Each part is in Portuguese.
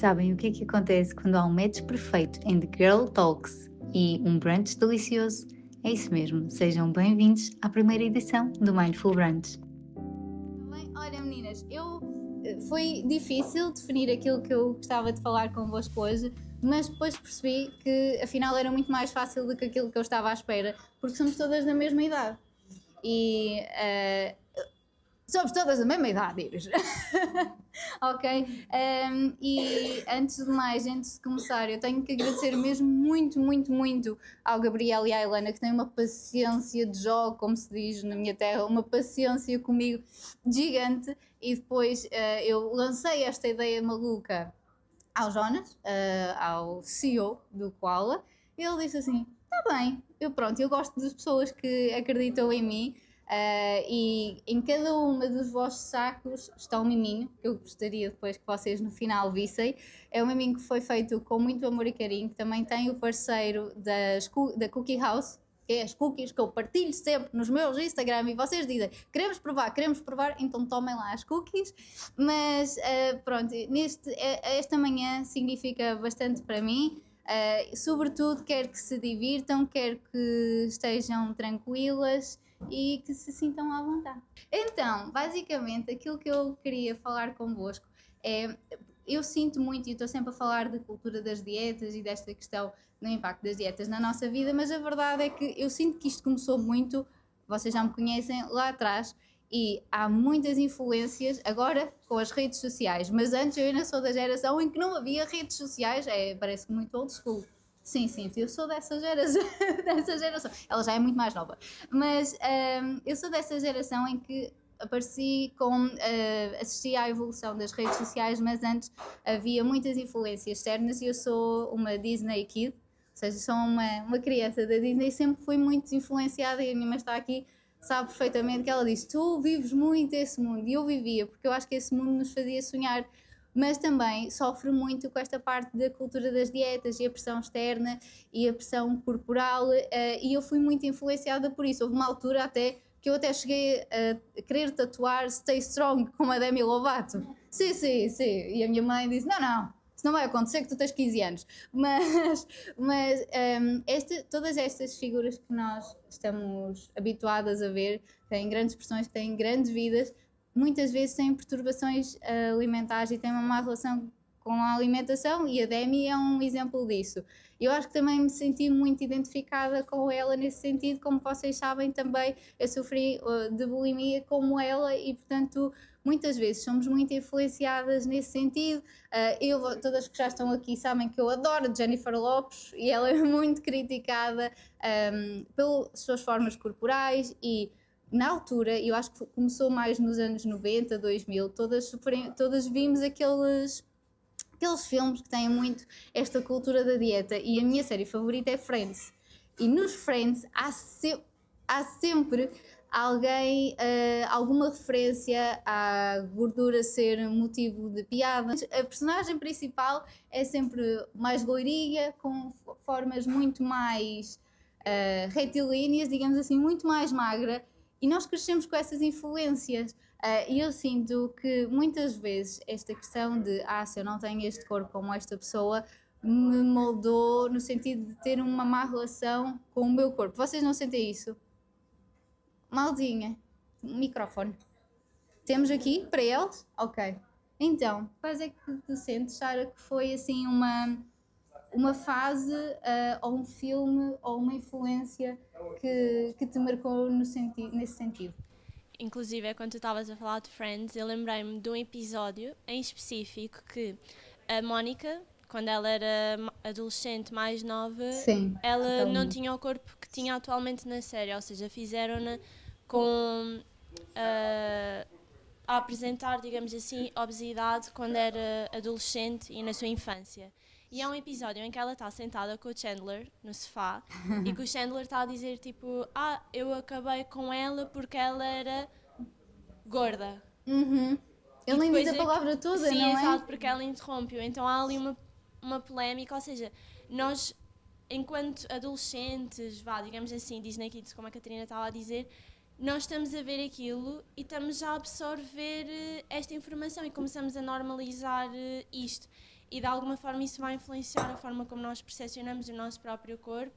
Sabem o que é que acontece quando há um match perfeito entre Girl Talks e um brunch delicioso? É isso mesmo, sejam bem-vindos à primeira edição do Mindful Brunch. Bem, olha meninas, foi difícil definir aquilo que eu gostava de falar convosco hoje, mas depois percebi que afinal era muito mais fácil do que aquilo que eu estava à espera, porque somos todas da mesma idade. E somos todas da mesma idade, Iris. Ok? E antes de mais, antes de começar, eu tenho que agradecer mesmo muito ao Gabriel e à Helena, que têm uma paciência de jogo, como se diz na minha terra, uma paciência comigo gigante. E depois eu lancei esta ideia maluca ao Jonas, ao CEO do Koala, e ele disse assim: tá bem, eu gosto das pessoas que acreditam em mim. E em cada uma dos vossos sacos está um miminho, que eu gostaria depois que vocês no final vissem. É um miminho que foi feito com muito amor e carinho, que também tem o parceiro da Cookie House, que é as cookies que eu partilho sempre nos meus Instagram, e vocês dizem: queremos provar, então tomem lá as cookies. Mas pronto, esta manhã significa bastante para mim. Sobretudo quero que se divirtam, quero que estejam tranquilas e que se sintam à vontade. Então, basicamente, aquilo que eu queria falar convosco é: eu sinto muito, e estou sempre a falar da cultura das dietas e desta questão do impacto das dietas na nossa vida, mas a verdade é que eu sinto que isto começou muito, vocês já me conhecem, lá atrás, e há muitas influências agora com as redes sociais, mas antes eu ainda sou da geração em que não havia redes sociais, parece muito old school. Sim, eu sou dessa geração, dessa geração. Ela já é muito mais nova, mas eu sou dessa geração em que assisti à evolução das redes sociais, mas antes havia muitas influências externas e eu sou uma Disney Kid, ou seja, sou uma criança da Disney e sempre fui muito influenciada, e a minha mãe está aqui, sabe perfeitamente que ela disse: tu vives muito esse mundo, e eu vivia, porque eu acho que esse mundo nos fazia sonhar, mas também sofre muito com esta parte da cultura das dietas e a pressão externa e a pressão corporal, e eu fui muito influenciada por isso. Houve uma altura até que eu até cheguei a querer tatuar Stay Strong com a Demi Lovato. Sim, e a minha mãe disse: não, isso não vai acontecer, que tu tens 15 anos. Todas estas figuras que nós estamos habituadas a ver, têm grandes expressões, têm grandes vidas, muitas vezes têm perturbações alimentares e têm uma má relação com a alimentação, e a Demi é um exemplo disso. Eu acho que também me senti muito identificada com ela nesse sentido. Como vocês sabem, também eu sofri de bulimia como ela, e portanto muitas vezes somos muito influenciadas nesse sentido. Todas que já estão aqui sabem que eu adoro Jennifer Lopez, e ela é muito criticada pelas suas formas corporais, e na altura, eu acho que começou mais nos anos 90, 2000, todas vimos aqueles filmes que têm muito esta cultura da dieta, e a minha série favorita é Friends. E nos Friends há sempre alguém, alguma referência à gordura ser motivo de piada. A personagem principal é sempre mais loirinha, com formas muito mais retilíneas, digamos assim, muito mais magra, e nós crescemos com essas influências. E eu sinto que muitas vezes esta questão de se eu não tenho este corpo como esta pessoa, me moldou no sentido de ter uma má relação com o meu corpo. Vocês não sentem isso? Maldinha, microfone. Temos aqui para eles? Ok. Então, quais é que tu sentes, Sara, que foi assim uma fase, ou um filme, ou uma influência que te marcou nesse sentido? Inclusive, quando tu estavas a falar de Friends, eu lembrei-me de um episódio em específico que a Mónica, quando ela era adolescente mais nova, Sim, ela totalmente. não tinha o corpo que tinha atualmente na série, ou seja, fizeram-na com a apresentar, digamos assim, obesidade quando era adolescente e na sua infância. E há um episódio em que ela está sentada com o Chandler no sofá e que o Chandler está a dizer tipo: eu acabei com ela porque ela era gorda. Uhum. Ele nem diz a palavra toda, sim, não é? exato, porque ela interrompe-o. Então há ali uma polémica, ou seja, nós, enquanto adolescentes, digamos assim, Disney Kids, como a Catarina estava a dizer, nós estamos a ver aquilo e estamos a absorver esta informação e começamos a normalizar isto. e de alguma forma isso vai influenciar a forma como nós percepcionamos o nosso próprio corpo,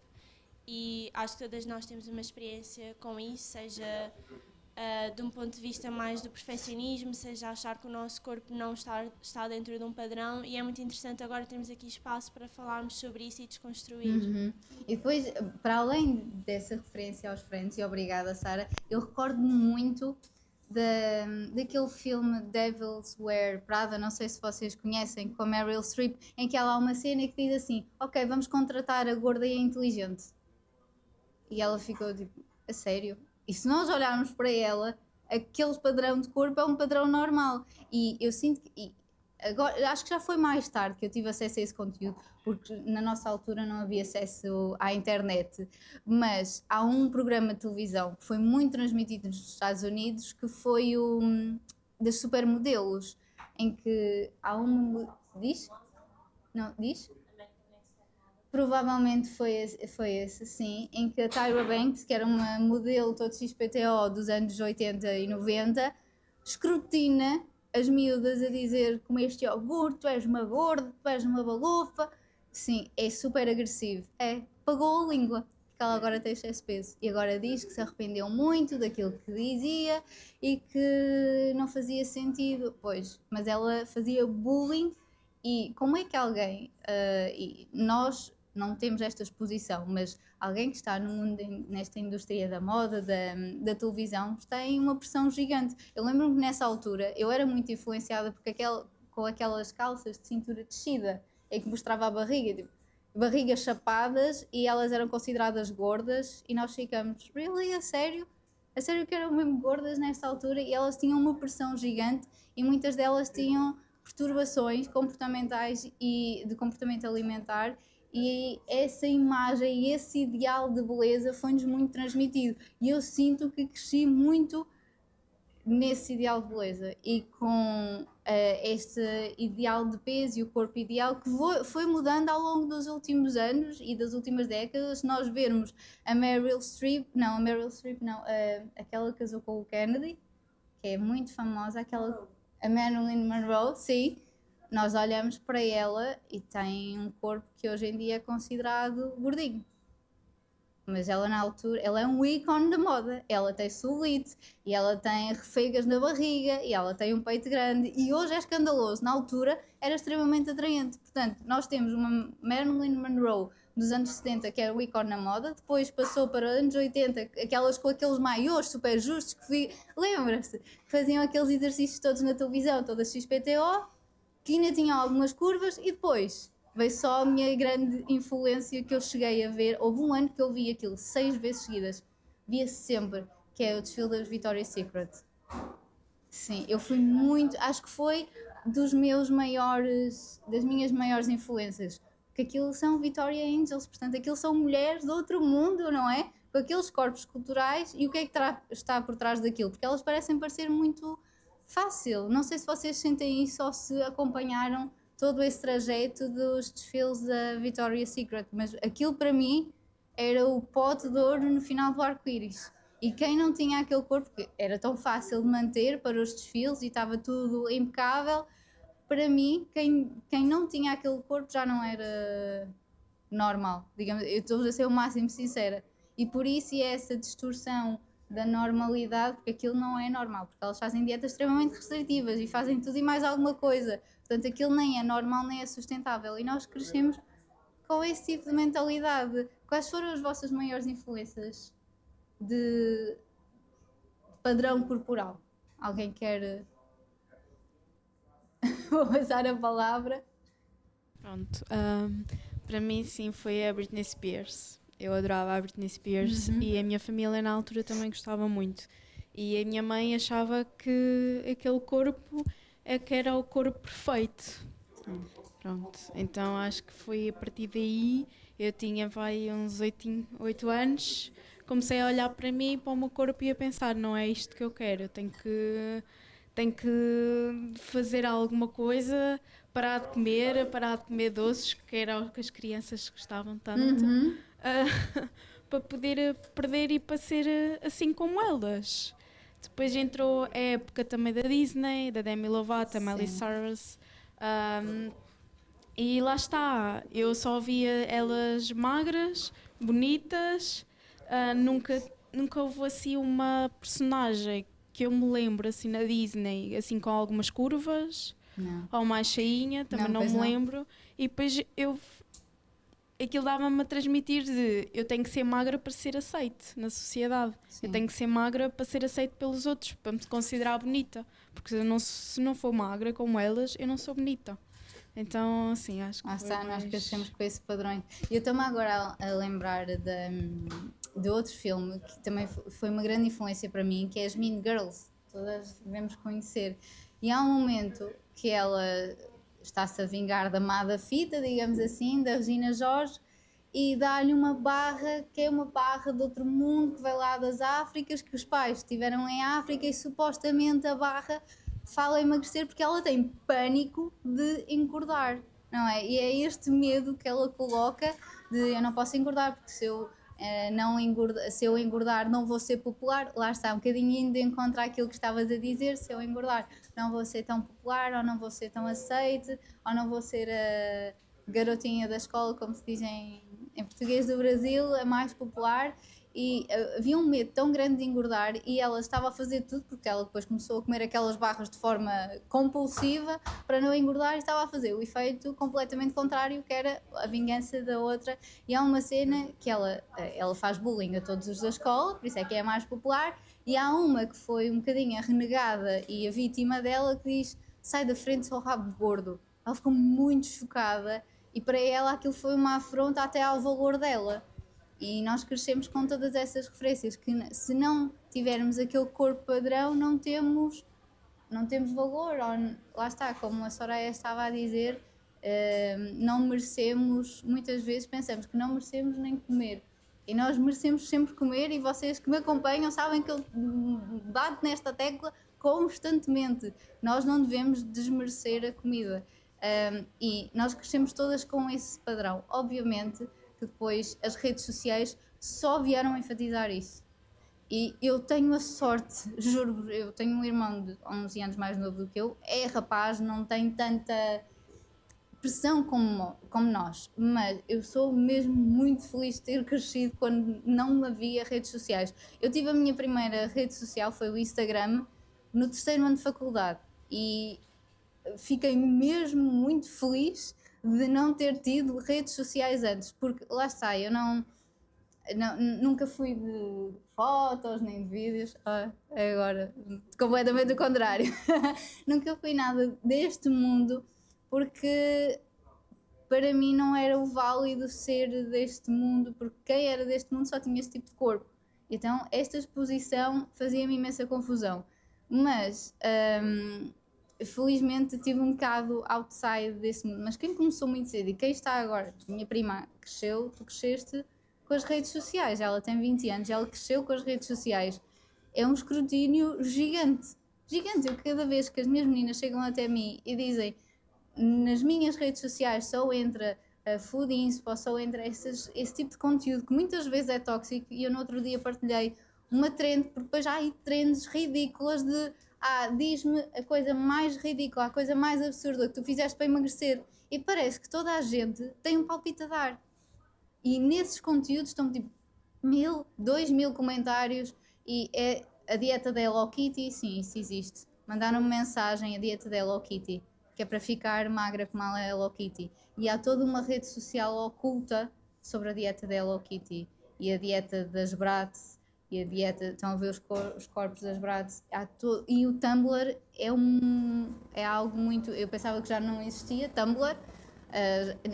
e acho que todas nós temos uma experiência com isso, seja de um ponto de vista mais do perfeccionismo, seja achar que o nosso corpo não está dentro de um padrão, e é muito interessante agora termos aqui espaço para falarmos sobre isso e desconstruir. E depois, para além dessa referência aos Friends, e obrigada, Sara, eu recordo-me muito daquele filme Devil's Wear Prada, não sei se vocês conhecem, com a Meryl Streep, em que ela há uma cena que diz assim: ok, vamos contratar a gorda e a inteligente. E ela ficou tipo: a sério? E se nós olharmos para ela, aquele padrão de corpo é um padrão normal. E eu sinto que... Agora, acho que já foi mais tarde que eu tive acesso a esse conteúdo, porque na nossa altura não havia acesso à internet, mas há um programa de televisão que foi muito transmitido nos Estados Unidos, que foi o das supermodelos, em que há um... Diz? Não, diz? Provavelmente foi esse, sim, em que a Tyra Banks, que era uma modelo todo XPTO dos anos 80 e 90, escrutina as miúdas a dizer: comeste iogurte, tu és uma gorda, tu és uma balofa. Sim, é super agressivo. Pagou a língua, porque ela agora tem excesso de peso. E agora diz que se arrependeu muito daquilo que dizia e que não fazia sentido. Pois, mas ela fazia bullying. E como é que alguém, e nós não temos esta exposição, mas alguém que está no mundo, nesta indústria da moda, da televisão, tem uma pressão gigante. Eu lembro-me que nessa altura eu era muito influenciada porque com aquelas calças de cintura descida, em que mostrava a barriga, tipo, barrigas chapadas, e elas eram consideradas gordas, e nós ficamos: really? A sério? A sério que eram mesmo gordas nesta altura? E elas tinham uma pressão gigante, e muitas delas tinham perturbações comportamentais e de comportamento alimentar, e essa imagem e esse ideal de beleza foi-nos muito transmitido, e eu sinto que cresci muito nesse ideal de beleza e com este ideal de peso e o corpo ideal que foi mudando ao longo dos últimos anos e das últimas décadas. Se nós vermos a Meryl Streep não, aquela que casou com o Kennedy, que é muito famosa, a Marilyn Monroe, sim, nós olhamos para ela e tem um corpo que hoje em dia é considerado gordinho. Mas ela na altura, ela é um ícone da moda, ela tem celulite, e ela tem refeigas na barriga, e ela tem um peito grande, e hoje é escandaloso, na altura era extremamente atraente. Portanto, nós temos uma Marilyn Monroe dos anos 70 que era o ícone na moda, depois passou para os anos 80, aquelas com aqueles maiôs super justos que lembra-se, que faziam aqueles exercícios todos na televisão, todas XPTO, que ainda tinham algumas curvas, e depois veio só a minha grande influência que eu cheguei a ver. Houve um ano que eu vi aquilo 6 vezes seguidas, via-se sempre, que é o desfile das Victoria's Secret. Sim, eu fui muito, acho que foi das minhas maiores influências, porque aquilo são Victoria Angels, portanto aquilo são mulheres de outro mundo, não é? Com aqueles corpos culturais, e o que é que está por trás daquilo? Porque elas parecem parecer muito fácil. Não sei se vocês sentem isso ou se acompanharam todo esse trajeto dos desfiles da Victoria's Secret, mas aquilo para mim era o pote de ouro no final do arco-íris. E quem não tinha aquele corpo, que era tão fácil de manter para os desfiles e estava tudo impecável, para mim, quem não tinha aquele corpo já não era normal. Digamos, eu estou a ser o máximo sincera. E por isso essa distorção da normalidade, porque aquilo não é normal, porque elas fazem dietas extremamente restritivas e fazem tudo e mais alguma coisa. Portanto, aquilo nem é normal nem é sustentável, e nós crescemos com esse tipo de mentalidade. Quais foram as vossas maiores influências de padrão corporal? Alguém quer... Vou passar a palavra. Pronto, para mim sim, foi a Britney Spears. Eu adorava a Britney Spears e a minha família na altura também gostava muito. E a minha mãe achava que aquele corpo é que era o corpo perfeito. Pronto, então acho que foi a partir daí, eu tinha uns 8 anos, comecei a olhar para mim e para o meu corpo e a pensar: não é isto que eu quero, eu tenho que fazer alguma coisa, parar de comer doces, que era o que as crianças gostavam tanto, para poder perder e para ser assim como elas. Depois entrou a época também da Disney, da Demi Lovato, a Miley Cyrus, E lá está, eu só via elas magras, bonitas, nunca houve assim uma personagem que eu me lembro assim na Disney, assim com algumas curvas, Não. ou mais cheinha, também não pois me não. lembro. E depois aquilo dava-me a transmitir de eu tenho que ser magra para ser aceite na sociedade. Sim. Eu tenho que ser magra para ser aceite pelos outros, para me considerar bonita. Porque se não for magra como elas, eu não sou bonita. Então, assim, acho que foi Está, nós mais... crescemos com esse padrão. E eu estou-me agora a lembrar de outro filme que também foi uma grande influência para mim, que é as Mean Girls. Todas devemos conhecer. E há um momento que ela está-se a vingar da amada fita, digamos assim, da Regina Jorge, e dá-lhe uma barra que é uma barra de outro mundo, que vai lá das Áfricas, que os pais estiveram em África e supostamente a barra fala emagrecer porque ela tem pânico de engordar, não é? E é este medo que ela coloca de eu não posso engordar porque se eu engordar não vou ser popular. Lá está, um bocadinho indo encontrar aquilo que estavas a dizer, se eu engordar não vou ser tão popular, ou não vou ser tão aceite, ou não vou ser a garotinha da escola, como se diz em português do Brasil, a mais popular. E havia um medo tão grande de engordar e ela estava a fazer tudo, porque ela depois começou a comer aquelas barras de forma compulsiva para não engordar, e estava a fazer o efeito completamente contrário, que era a vingança da outra. E há uma cena que ela faz bullying a todos os da escola, por isso é que é a mais popular, e há uma que foi um bocadinho a renegada e a vítima dela, que diz: sai da frente, seu rabo gordo. Ela ficou muito chocada e para ela aquilo foi uma afronta até ao valor dela. E nós crescemos com todas essas referências, que se não tivermos aquele corpo padrão não temos valor, ou, lá está, como a Soraya estava a dizer, não merecemos, muitas vezes pensamos que não merecemos nem comer, e nós merecemos sempre comer, e vocês que me acompanham sabem que eu bato nesta tecla constantemente. Nós não devemos desmerecer a comida, e nós crescemos todas com esse padrão. Obviamente que depois as redes sociais só vieram a enfatizar isso. E eu tenho a sorte, juro, eu tenho um irmão de 11 anos mais novo do que eu, é rapaz, não tem tanta pressão como nós, mas eu sou mesmo muito feliz de ter crescido quando não havia redes sociais. Eu tive a minha primeira rede social, foi o Instagram, no 3º ano de faculdade, e fiquei mesmo muito feliz de não ter tido redes sociais antes, porque lá está, eu nunca fui de fotos nem de vídeos, agora completamente o contrário. Nunca fui nada deste mundo, porque para mim não era o válido ser deste mundo, porque quem era deste mundo só tinha este tipo de corpo. Então esta exposição fazia-me imensa confusão, mas felizmente tive um bocado outside desse mundo. Mas quem começou muito cedo e quem está agora, minha prima cresceu, tu cresceste com as redes sociais, ela tem 20 anos, ela cresceu com as redes sociais, é um escrutínio gigante, gigante. Eu, cada vez que as minhas meninas chegam até mim e dizem nas minhas redes sociais só entra food inspo, só entra esse tipo de conteúdo que muitas vezes é tóxico, e eu no outro dia partilhei uma trend, porque depois há aí trends ridículas de diz-me a coisa mais ridícula, a coisa mais absurda que tu fizeste para emagrecer, e parece que toda a gente tem um palpite a dar, e nesses conteúdos estão tipo 1000, 2000 comentários, e é a dieta da Hello Kitty. Sim, isso existe, mandaram-me mensagem, a dieta da Hello Kitty, que é para ficar magra como a Hello Kitty, e há toda uma rede social oculta sobre a dieta da Hello Kitty, e a dieta das Bratz, e a dieta, estão a ver os corpos das Bratz, e o Tumblr é algo muito, eu pensava que já não existia, Tumblr,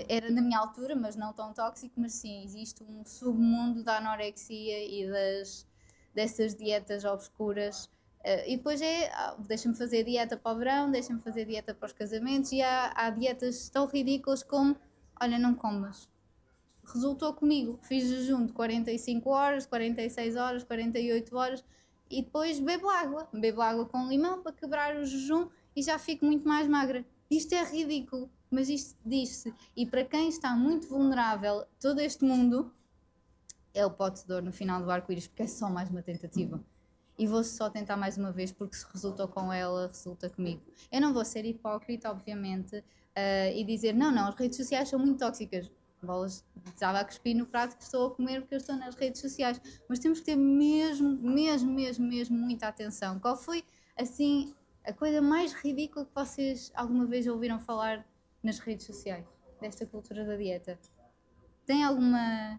era na minha altura, mas não tão tóxico, mas sim, existe um submundo da anorexia e dessas dietas obscuras. E depois deixa-me fazer dieta para o verão, deixa-me fazer dieta para os casamentos, e há dietas tão ridículas como, olha, não comas. Resultou comigo, fiz jejum de 45 horas, 46 horas, 48 horas, e depois bebo água com limão para quebrar o jejum, e já fico muito mais magra. Isto é ridículo, mas isto diz-se, e para quem está muito vulnerável, todo este mundo é o pote de ouro no final do arco-íris, porque é só mais uma tentativa. e vou só tentar mais uma vez porque se resultou com ela, resulta comigo. Eu não vou ser hipócrita, obviamente, e dizer não, as redes sociais são muito tóxicas. Bolas, estava a cuspir no prato que estou a comer porque eu estou nas redes sociais. Mas temos que ter mesmo muita atenção. Qual foi, assim, a coisa mais ridícula que vocês alguma vez ouviram falar nas redes sociais, desta cultura da dieta? Tem alguma...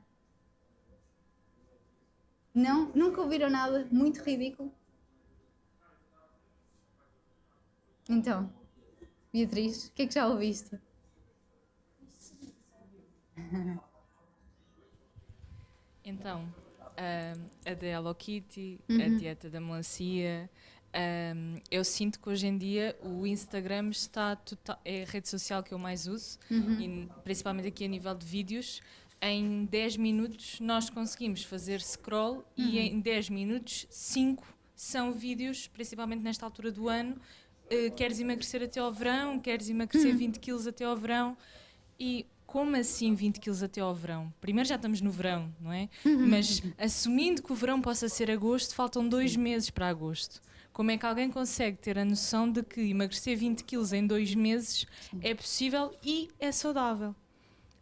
Não? Nunca ouviram nada muito ridículo? Então, Beatriz, o que é que já ouviste? Então, a da Hello Kitty, a dieta da melancia, eu sinto que hoje em dia o Instagram é a rede social que eu mais uso, e principalmente aqui a nível de vídeos. Em 10 minutos nós conseguimos fazer scroll e em 10 minutos 5 são vídeos, principalmente nesta altura do ano. Queres emagrecer até ao verão, queres emagrecer 20 quilos até ao verão. E como assim 20 quilos até ao verão? Primeiro já estamos no verão, não é? Mas assumindo que o verão possa ser agosto, faltam 2 meses para agosto. Como é que alguém consegue ter a noção de que emagrecer 20 quilos em 2 meses é possível e é saudável?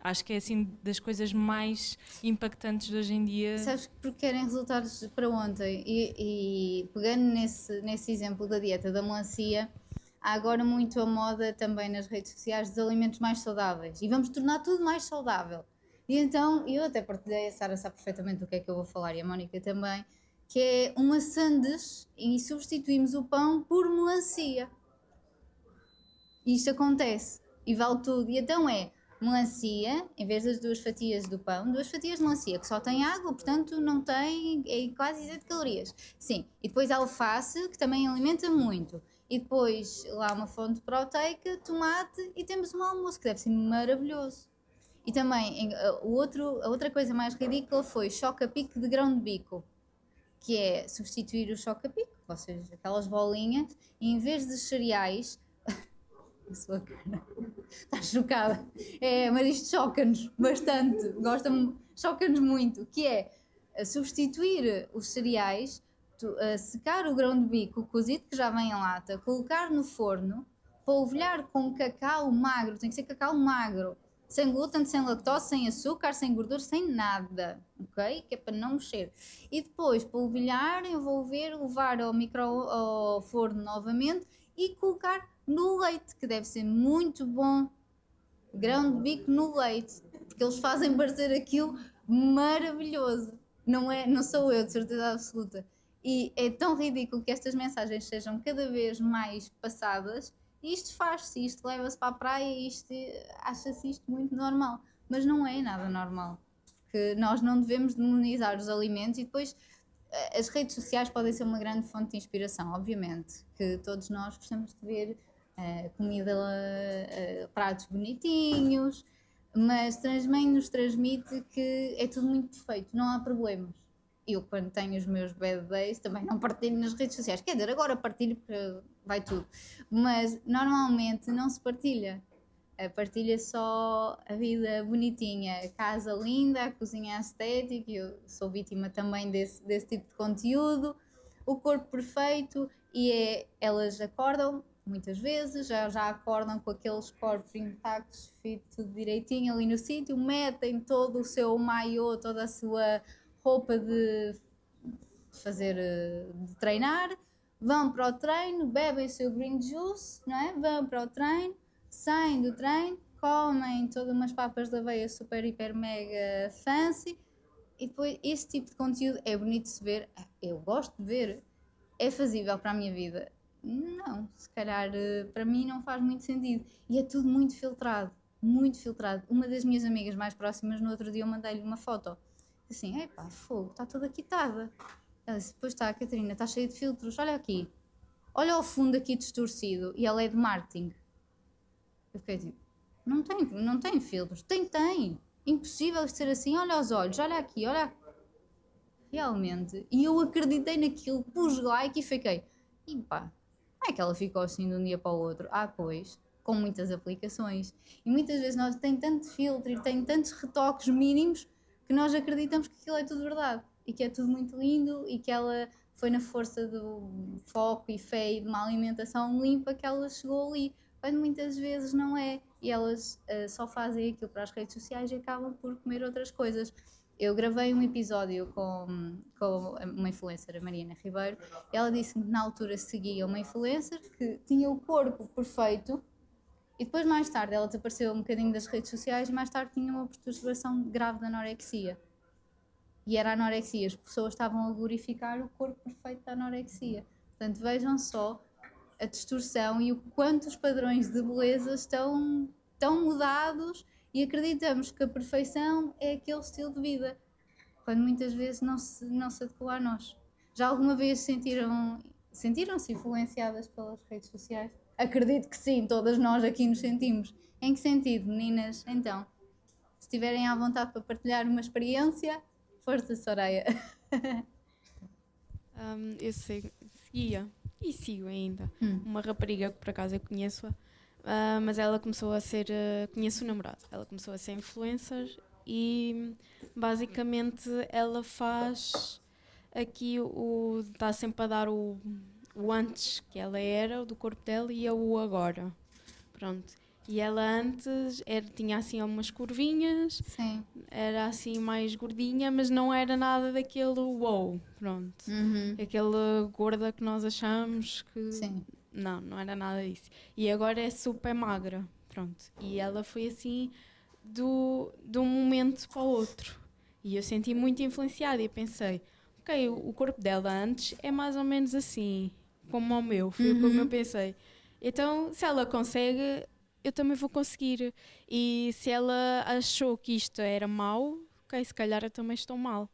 Acho que é assim das coisas mais impactantes de hoje em dia. Sabes que porque querem resultados para ontem e pegando nesse exemplo da dieta da melancia, há agora muito a moda também nas redes sociais dos alimentos mais saudáveis e vamos tornar tudo mais saudável. E então, eu até partilhei, a Sara sabe perfeitamente do que é que eu vou falar e a Mónica também, que é uma sandes e substituímos o pão por melancia. E isto acontece e vale tudo. E então melancia, em vez das 2 fatias do pão, 2 fatias de melancia, que só tem água, portanto não tem, é quase 0 calorias. Sim, e depois alface, que também alimenta muito. E depois lá uma fonte proteica, tomate e temos um almoço, que deve ser maravilhoso. E também, a outra coisa mais ridícula foi choca-pique de grão de bico, que é substituir o choca-pique, ou seja, aquelas bolinhas, e em vez de cereais... A sua cara está chocada. Mas isto choca-nos bastante, choca-nos muito, que é substituir os cereais, secar o grão de bico cozido que já vem em lata, colocar no forno, polvilhar com cacau magro, tem que ser cacau magro, sem glúten, sem lactose, sem açúcar, sem gordura, sem nada, ok? Que é para não mexer. E depois polvilhar, envolver, levar ao forno novamente e colocar no leite, que deve ser muito bom. Grão de bico no leite, porque eles fazem parecer aquilo maravilhoso. Não sou eu, de certeza absoluta. E é tão ridículo que estas mensagens sejam cada vez mais passadas. E isto faz-se, isto leva-se para a praia e acha-se isto muito normal. Mas não é nada normal. Porque nós não devemos demonizar os alimentos e depois... As redes sociais podem ser uma grande fonte de inspiração, obviamente, que todos nós gostamos de ver comida, pratos bonitinhos, mas também nos transmite que é tudo muito perfeito, não há problemas. Eu, quando tenho os meus bad days, também não partilho nas redes sociais, quer dizer, agora partilho porque vai tudo, mas normalmente não se partilha. Partilha só a vida bonitinha, a casa linda, a cozinha estética, eu sou vítima também desse tipo de conteúdo, o corpo perfeito, e elas acordam muitas vezes, já acordam com aqueles corpos intactos, tudo direitinho ali no sítio, metem todo o seu maiô, toda a sua roupa de treinar, vão para o treino, bebem o seu green juice, não é? Vão para o treino, saem do treino, comem todas umas papas de aveia super, hiper, mega fancy e depois este tipo de conteúdo é bonito de se ver, eu gosto de ver, é fazível para a minha vida? Não, se calhar para mim não faz muito sentido e é tudo muito filtrado, muito filtrado. Uma das minhas amigas mais próximas no outro dia eu mandei-lhe uma foto, assim, epá, fogo, está toda quitada. Ela disse, pois está, Catarina, está cheia de filtros, olha aqui, olha ao fundo aqui distorcido e ela é de marketing. Eu fiquei tipo, não tem filtros. Tem. Impossível ser assim. Olha os olhos, olha aqui, olha aqui. Realmente. E eu acreditei naquilo, pus like e fiquei, e pá, como é que ela ficou assim de um dia para o outro? Pois, com muitas aplicações. E muitas vezes nós tem tanto filtro e tem tantos retoques mínimos que nós acreditamos que aquilo é tudo verdade. E que é tudo muito lindo e que ela foi na força do foco e fé e de uma alimentação limpa que ela chegou ali, quando muitas vezes não é, e elas só fazem aquilo para as redes sociais e acabam por comer outras coisas. Eu gravei um episódio com uma influencer, a Mariana Ribeiro, e ela disse-me que na altura seguia uma influencer que tinha o corpo perfeito, e depois mais tarde ela desapareceu um bocadinho das redes sociais e mais tarde tinha uma perturbação grave de anorexia. E era anorexia, as pessoas estavam a glorificar o corpo perfeito da anorexia. Portanto, vejam só a distorção e o quanto os padrões de beleza estão mudados e acreditamos que a perfeição é aquele estilo de vida, quando muitas vezes não se adequa a nós. Já alguma vez sentiram-se influenciadas pelas redes sociais? Acredito que sim, todas nós aqui nos sentimos. Em que sentido, meninas? Então, se estiverem à vontade para partilhar uma experiência, força, Soraya. Eu seguia e sigo ainda uma rapariga que por acaso eu conheço, mas ela começou a ser, conheço o namorado, ela começou a ser influencer e basicamente ela faz aqui está sempre a dar o antes que ela era, do corpo dela, e o agora, pronto. E ela antes tinha assim algumas curvinhas, Sim. era assim mais gordinha, mas não era nada daquele wow, pronto. Aquele gorda que nós achamos que... Sim. Não era nada disso. E agora é super magra, pronto. E ela foi assim de um momento para o outro. E eu senti muito influenciada e pensei, ok, o corpo dela antes é mais ou menos assim, como o meu, foi como eu pensei. Então, se ela consegue, eu também vou conseguir. E se ela achou que isto era mau, ok, se calhar eu também estou mal.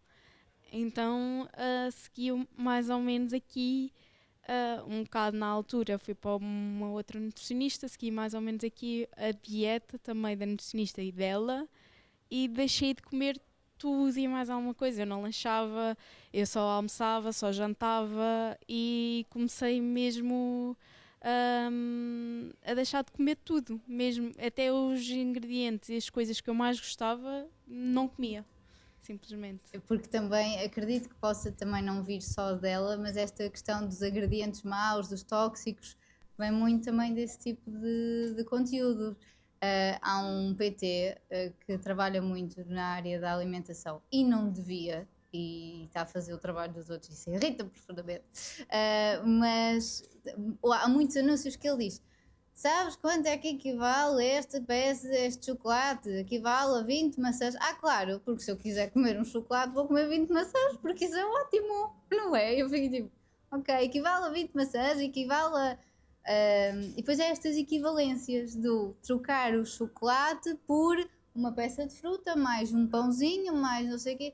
Então, segui mais ou menos aqui, um bocado na altura, fui para uma outra nutricionista, segui mais ou menos aqui a dieta também da nutricionista e dela, e deixei de comer tudo e mais alguma coisa. Eu não lanchava, eu só almoçava, só jantava e comecei mesmo a deixar de comer tudo, mesmo até os ingredientes e as coisas que eu mais gostava, não comia, simplesmente. Porque também acredito que possa também não vir só dela, mas esta questão dos ingredientes maus, dos tóxicos, vem muito também desse tipo de conteúdo. Há um PT que trabalha muito na área da alimentação e não devia, e está a fazer o trabalho dos outros, isso irrita profundamente, mas há muitos anúncios que ele diz: sabes quanto é que equivale esta peça, este chocolate? Equivale a 20 maçãs. Ah, claro, porque se eu quiser comer um chocolate vou comer 20 maçãs, porque isso é ótimo, não é? Eu fico tipo, ok, equivale a 20 maçãs, equivale a... e depois é estas equivalências do trocar o chocolate por uma peça de fruta, mais um pãozinho, mais não sei o quê.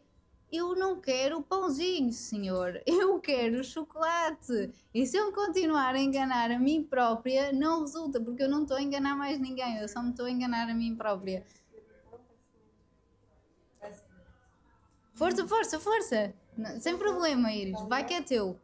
Eu não quero o pãozinho, senhor, eu quero o chocolate. E se eu continuar a enganar a mim própria, não resulta, porque eu não estou a enganar mais ninguém, eu só me estou a enganar a mim própria. Força, força, força! Sem problema, Iris, vai que é teu.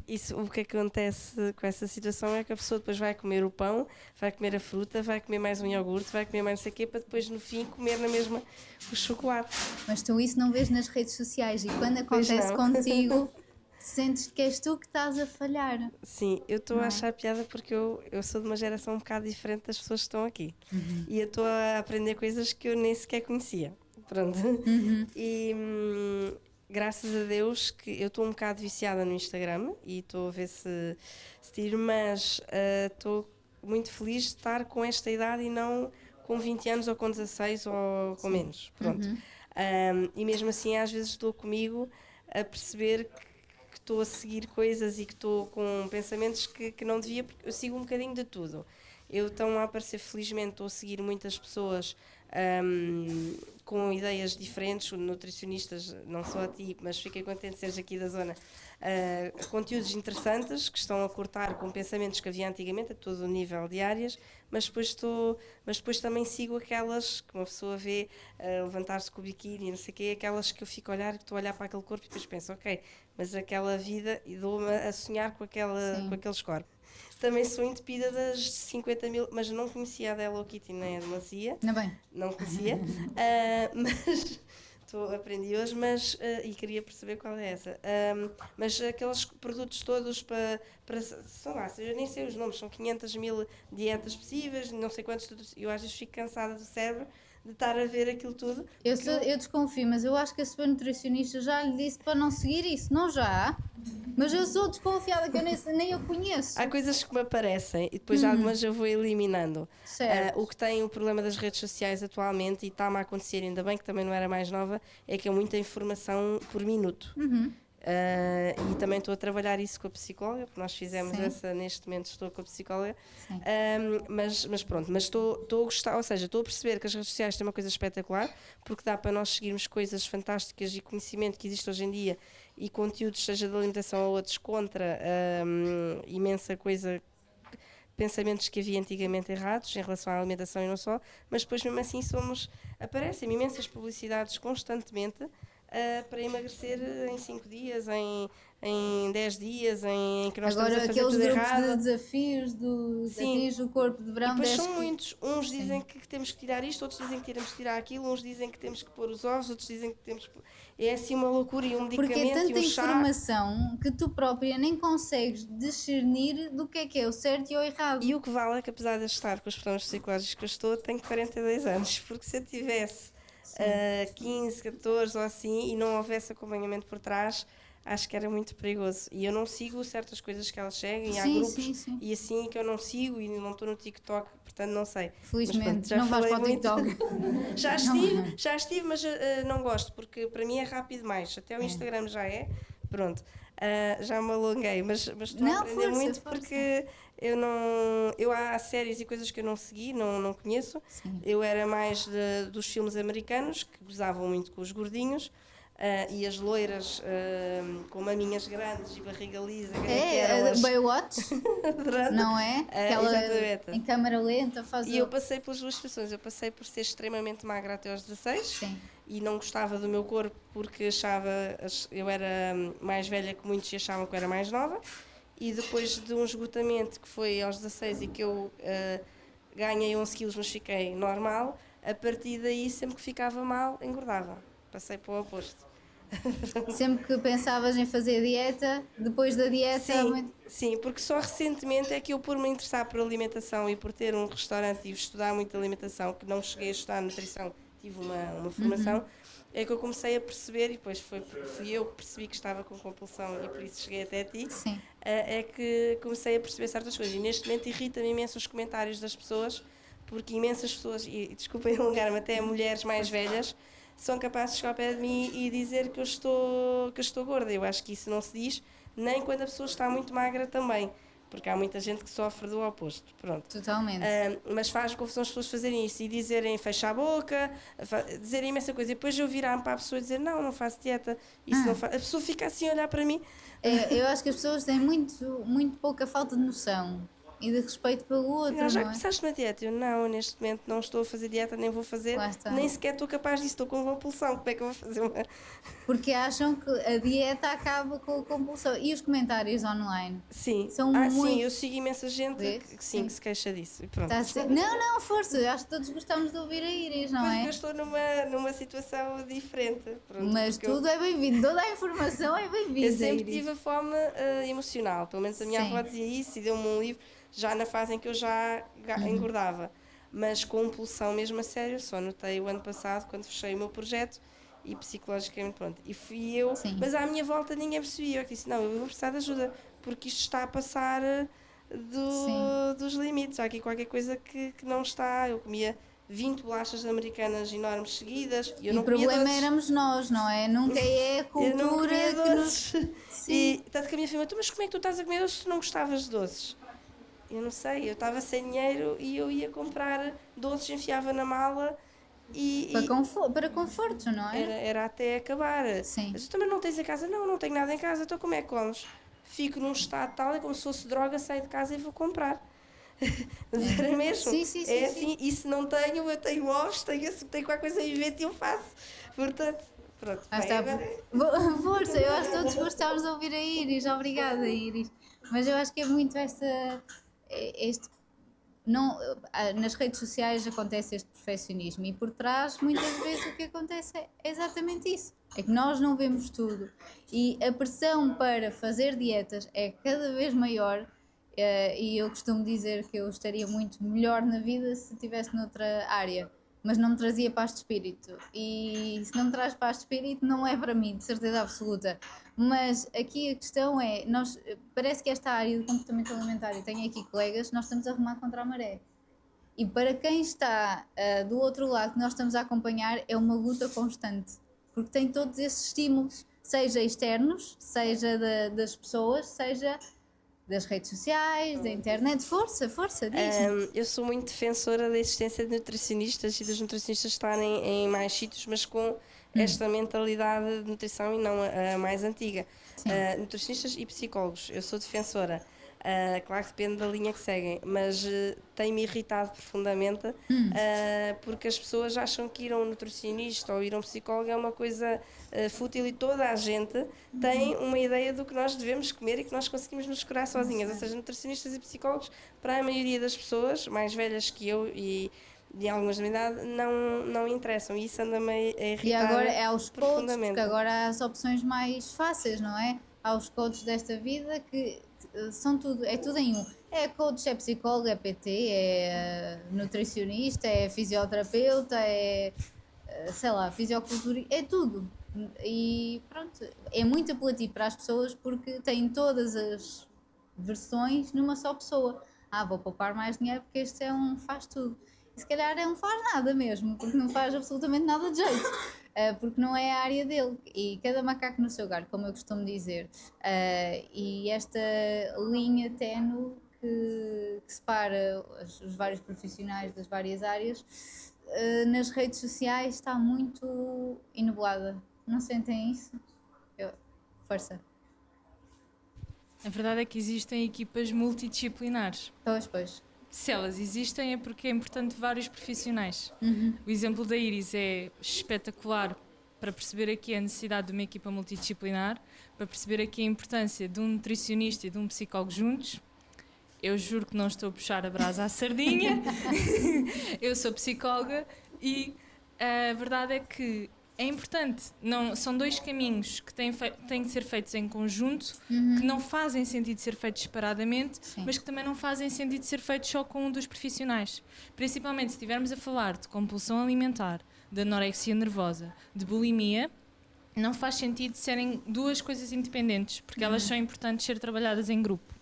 Isso, o que acontece com essa situação é que a pessoa depois vai comer o pão, vai comer a fruta, vai comer mais um iogurte, vai comer mais não sei o quê, para depois no fim comer na mesma o chocolate. Mas tu isso não vês nas redes sociais, e quando acontece contigo, sentes que és tu que estás a falhar. Sim, eu estou a achar piada porque eu sou de uma geração um bocado diferente das pessoas que estão aqui. E eu estou a aprender coisas que eu nem sequer conhecia. Pronto. E graças a Deus que eu estou um bocado viciada no Instagram e estou a ver se tiro, mas estou muito feliz de estar com esta idade e não com 20 anos ou com 16 ou com menos. Pronto. E mesmo assim às vezes estou comigo a perceber que estou a seguir coisas e que estou com pensamentos que não devia, porque eu sigo um bocadinho de tudo. Eu estou a aparecer, felizmente, estou a seguir muitas pessoas com ideias diferentes, nutricionistas, não só a ti, mas fiquei contente de seres aqui da zona, conteúdos interessantes que estão a cortar com pensamentos que havia antigamente a todo o nível de áreas, mas depois também sigo aquelas que uma pessoa vê levantar-se com o biquíni, não sei o quê, aquelas que eu fico a olhar, que estou a olhar para aquele corpo e depois penso, ok, mas aquela vida, e dou-me a sonhar com aqueles corpos. Também sou entupida das 50 mil, mas não conhecia a da Hello Kitty nem a de Macia. Não bem. Não conhecia, mas aprendi hoje, mas, e queria perceber qual é essa. Mas aqueles produtos todos para sei lá, eu nem sei os nomes, são 500.000 dietas possíveis, não sei quantos, eu às vezes fico cansada do cérebro de estar a ver aquilo tudo. Eu desconfio, mas eu acho que a sua nutricionista já lhe disse para não seguir isso, não já? Mas eu sou desconfiada que eu nem eu conheço. Há coisas que me aparecem e depois algumas eu vou eliminando. Certo. O que tem o problema das redes sociais atualmente, e está-me a acontecer, ainda bem que também não era mais nova, é que é muita informação por minuto. E também estou a trabalhar isso com a psicóloga, porque nós fizemos neste momento estou com a psicóloga. Mas pronto, mas estou a gostar, ou seja, estou a perceber que as redes sociais têm uma coisa espetacular, porque dá para nós seguirmos coisas fantásticas e conhecimento que existe hoje em dia e conteúdos, seja de alimentação ou outros, contra imensa coisa, pensamentos que havia antigamente errados em relação à alimentação e não só, mas depois mesmo assim aparecem imensas publicidades constantemente para emagrecer em 5 dias, em 10 dias, em que nós Agora, estamos a fazer tudo aqueles grupos errado. de desafios do atinge o corpo de verão. E depois são muitos. Uns dizem que temos que tirar isto, outros dizem que temos que tirar aquilo, uns dizem que temos que pôr os ovos, outros dizem que temos que... É assim uma loucura e um medicamento. Porque é tanta e um chá. informação que tu própria nem consegues discernir do que é o certo e o errado. E o que vale é que, apesar de eu estar com os problemas psicológicos que eu estou, tenho 42 anos, porque se eu tivesse 15, 14 ou assim e não houvesse acompanhamento por trás, acho que era muito perigoso. E eu não sigo certas coisas que elas seguem, há grupos e assim que eu não sigo e não estou no TikTok, portanto não sei. Felizmente, pronto, não vais para o TikTok. já estive, mas não gosto, porque para mim é rápido demais. Até o Instagram já é, pronto. Já me alonguei, mas estou a aprender muito porque eu há séries e coisas que eu não segui, não conheço. Eu era mais dos filmes americanos, que gozavam muito com os gordinhos. E as loiras com maminhas grandes e barriga lisa. A Baywatch, não é? Aquela em câmara lenta faz. E eu passei pelas duas situações. Eu passei por ser extremamente magra até aos 16 e não gostava do meu corpo porque eu era mais velha que muitos e achavam que eu era mais nova. E depois de um esgotamento que foi aos 16 e que eu ganhei 11 quilos, mas fiquei normal, a partir daí sempre que ficava mal engordava. Passei para o oposto. Sempre que pensavas em fazer dieta, depois da dieta... Sim, porque só recentemente é que eu, por me interessar por alimentação e por ter um restaurante e estudar muito alimentação, que não cheguei a estudar nutrição, tive uma formação, é que eu comecei a perceber, e depois fui eu que percebi que estava com compulsão e por isso cheguei até ti, é que comecei a perceber certas coisas. E neste momento irrita-me imenso os comentários das pessoas, porque imensas pessoas, e desculpem alongar-me, até mulheres mais velhas, são capazes de chegar ao pé de mim e dizer que eu estou gorda. Eu acho que isso não se diz, nem quando a pessoa está muito magra também, porque há muita gente que sofre do oposto. Pronto. Totalmente. Mas faz confusão as pessoas fazerem isso e dizerem fecha a boca, dizerem imensa coisa, e depois eu virar para a pessoa e dizer não faço dieta, isso não faz. A pessoa fica assim a olhar para mim. Eu acho que as pessoas têm muito pouca falta de noção e de respeito pelo outro. Já começaste uma dieta? Eu não, neste momento não estou a fazer dieta, nem vou fazer, nem sequer estou capaz disso, estou com compulsão. Como é que eu vou fazer uma... Porque acham que a dieta acaba com a compulsão. E os comentários online? Sim, são sim, eu sigo imensa gente que se queixa disso. E pronto. Não, força, acho que todos gostamos de ouvir a Iris, não é? Porque eu estou numa situação diferente. Pronto, mas tudo é bem-vindo, toda a informação é bem-vinda. Eu sempre tive a fome emocional, pelo menos a minha avó dizia isso e deu-me um livro. Já na fase em que eu já engordava, mas compulsão mesmo a sério, só notei o ano passado quando fechei o meu projeto e psicologicamente pronto, e fui eu, mas à minha volta ninguém percebia, eu disse não, eu vou precisar de ajuda, porque isto está a passar dos limites, há aqui qualquer coisa que não está. Eu comia 20 bolachas americanas enormes seguidas e eu não comia doces. O problema éramos nós, não é? Nunca é a cultura eu não comia doces. Que nos... E tanto que a minha filha, mas como é que tu estás a comer doces se não gostavas de doces? Eu não sei, eu estava sem dinheiro e eu ia comprar doces, enfiava na mala para conforto, não é? Era até acabar. Sim. Mas tu também não tens em casa? Não tenho nada em casa, então como é que comes? Fico num estado tal, é como se fosse droga, saio de casa e vou comprar. Era mesmo? Sim, assim, e se não tenho, eu tenho ovos, tenho qualquer coisa em vento e eu faço. Portanto, pronto. Força, eu acho que todos gostávamos de ouvir a Iris, obrigada Iris. Mas eu acho que é muito este não, nas redes sociais acontece este perfeccionismo e por trás muitas vezes o que acontece é exatamente isso, é que nós não vemos tudo e a pressão para fazer dietas é cada vez maior. E eu costumo dizer que eu estaria muito melhor na vida se estivesse noutra área, mas não me trazia paz de espírito. E se não me traz paz de espírito, não é para mim, de certeza absoluta. Mas aqui a questão é: parece que esta área do comportamento alimentar, eu tenho aqui colegas, nós estamos a remar contra a maré. E para quem está do outro lado, que nós estamos a acompanhar, é uma luta constante, porque tem todos esses estímulos, seja externos, seja das pessoas, seja das redes sociais, da internet. Força, diz-me. Eu sou muito defensora da existência de nutricionistas e dos nutricionistas estarem em mais sítios, mas com esta mentalidade de nutrição e não a mais antiga. Nutricionistas e psicólogos, eu sou defensora. Claro que depende da linha que seguem, mas tem-me irritado profundamente porque as pessoas acham que ir a um nutricionista ou ir a um psicólogo é uma coisa fútil e toda a gente tem uma ideia do que nós devemos comer e que nós conseguimos nos curar sozinhas. Ou seja, nutricionistas e psicólogos, para a maioria das pessoas, mais velhas que eu e de algumas da minha idade, não interessam. E isso anda-me a irritar. E agora é aos coaches, porque agora há as opções mais fáceis, não é? Há os coaches desta vida que são tudo, é tudo em um. É coach, é psicólogo, é PT, é nutricionista, é fisioterapeuta, é sei lá, fisioculturista, é tudo. E pronto, é muito apelativo para as pessoas porque têm todas as versões numa só pessoa. Vou poupar mais dinheiro porque este é um faz tudo. E se calhar é um faz nada mesmo, porque não faz absolutamente nada de jeito. Porque não é a área dele e cada macaco no seu galho, como eu costumo dizer, e esta linha ténue que separa os vários profissionais das várias áreas nas redes sociais está muito enublada. Não sentem isso? Força. A verdade é que existem equipas multidisciplinares. Pois. Se elas existem é porque é importante vários profissionais. O exemplo da Iris é espetacular para perceber aqui a necessidade de uma equipa multidisciplinar, para perceber aqui a importância de um nutricionista e de um psicólogo juntos. Eu juro que não estou a puxar a brasa à sardinha. Eu sou psicóloga e a verdade é que é importante. São dois caminhos que têm de ser feitos em conjunto, que não fazem sentido ser feitos separadamente, mas que também não fazem sentido ser feitos só com um dos profissionais. Principalmente se estivermos a falar de compulsão alimentar, de anorexia nervosa, de bulimia, não faz sentido serem duas coisas independentes, porque elas são importantes ser trabalhadas em grupo.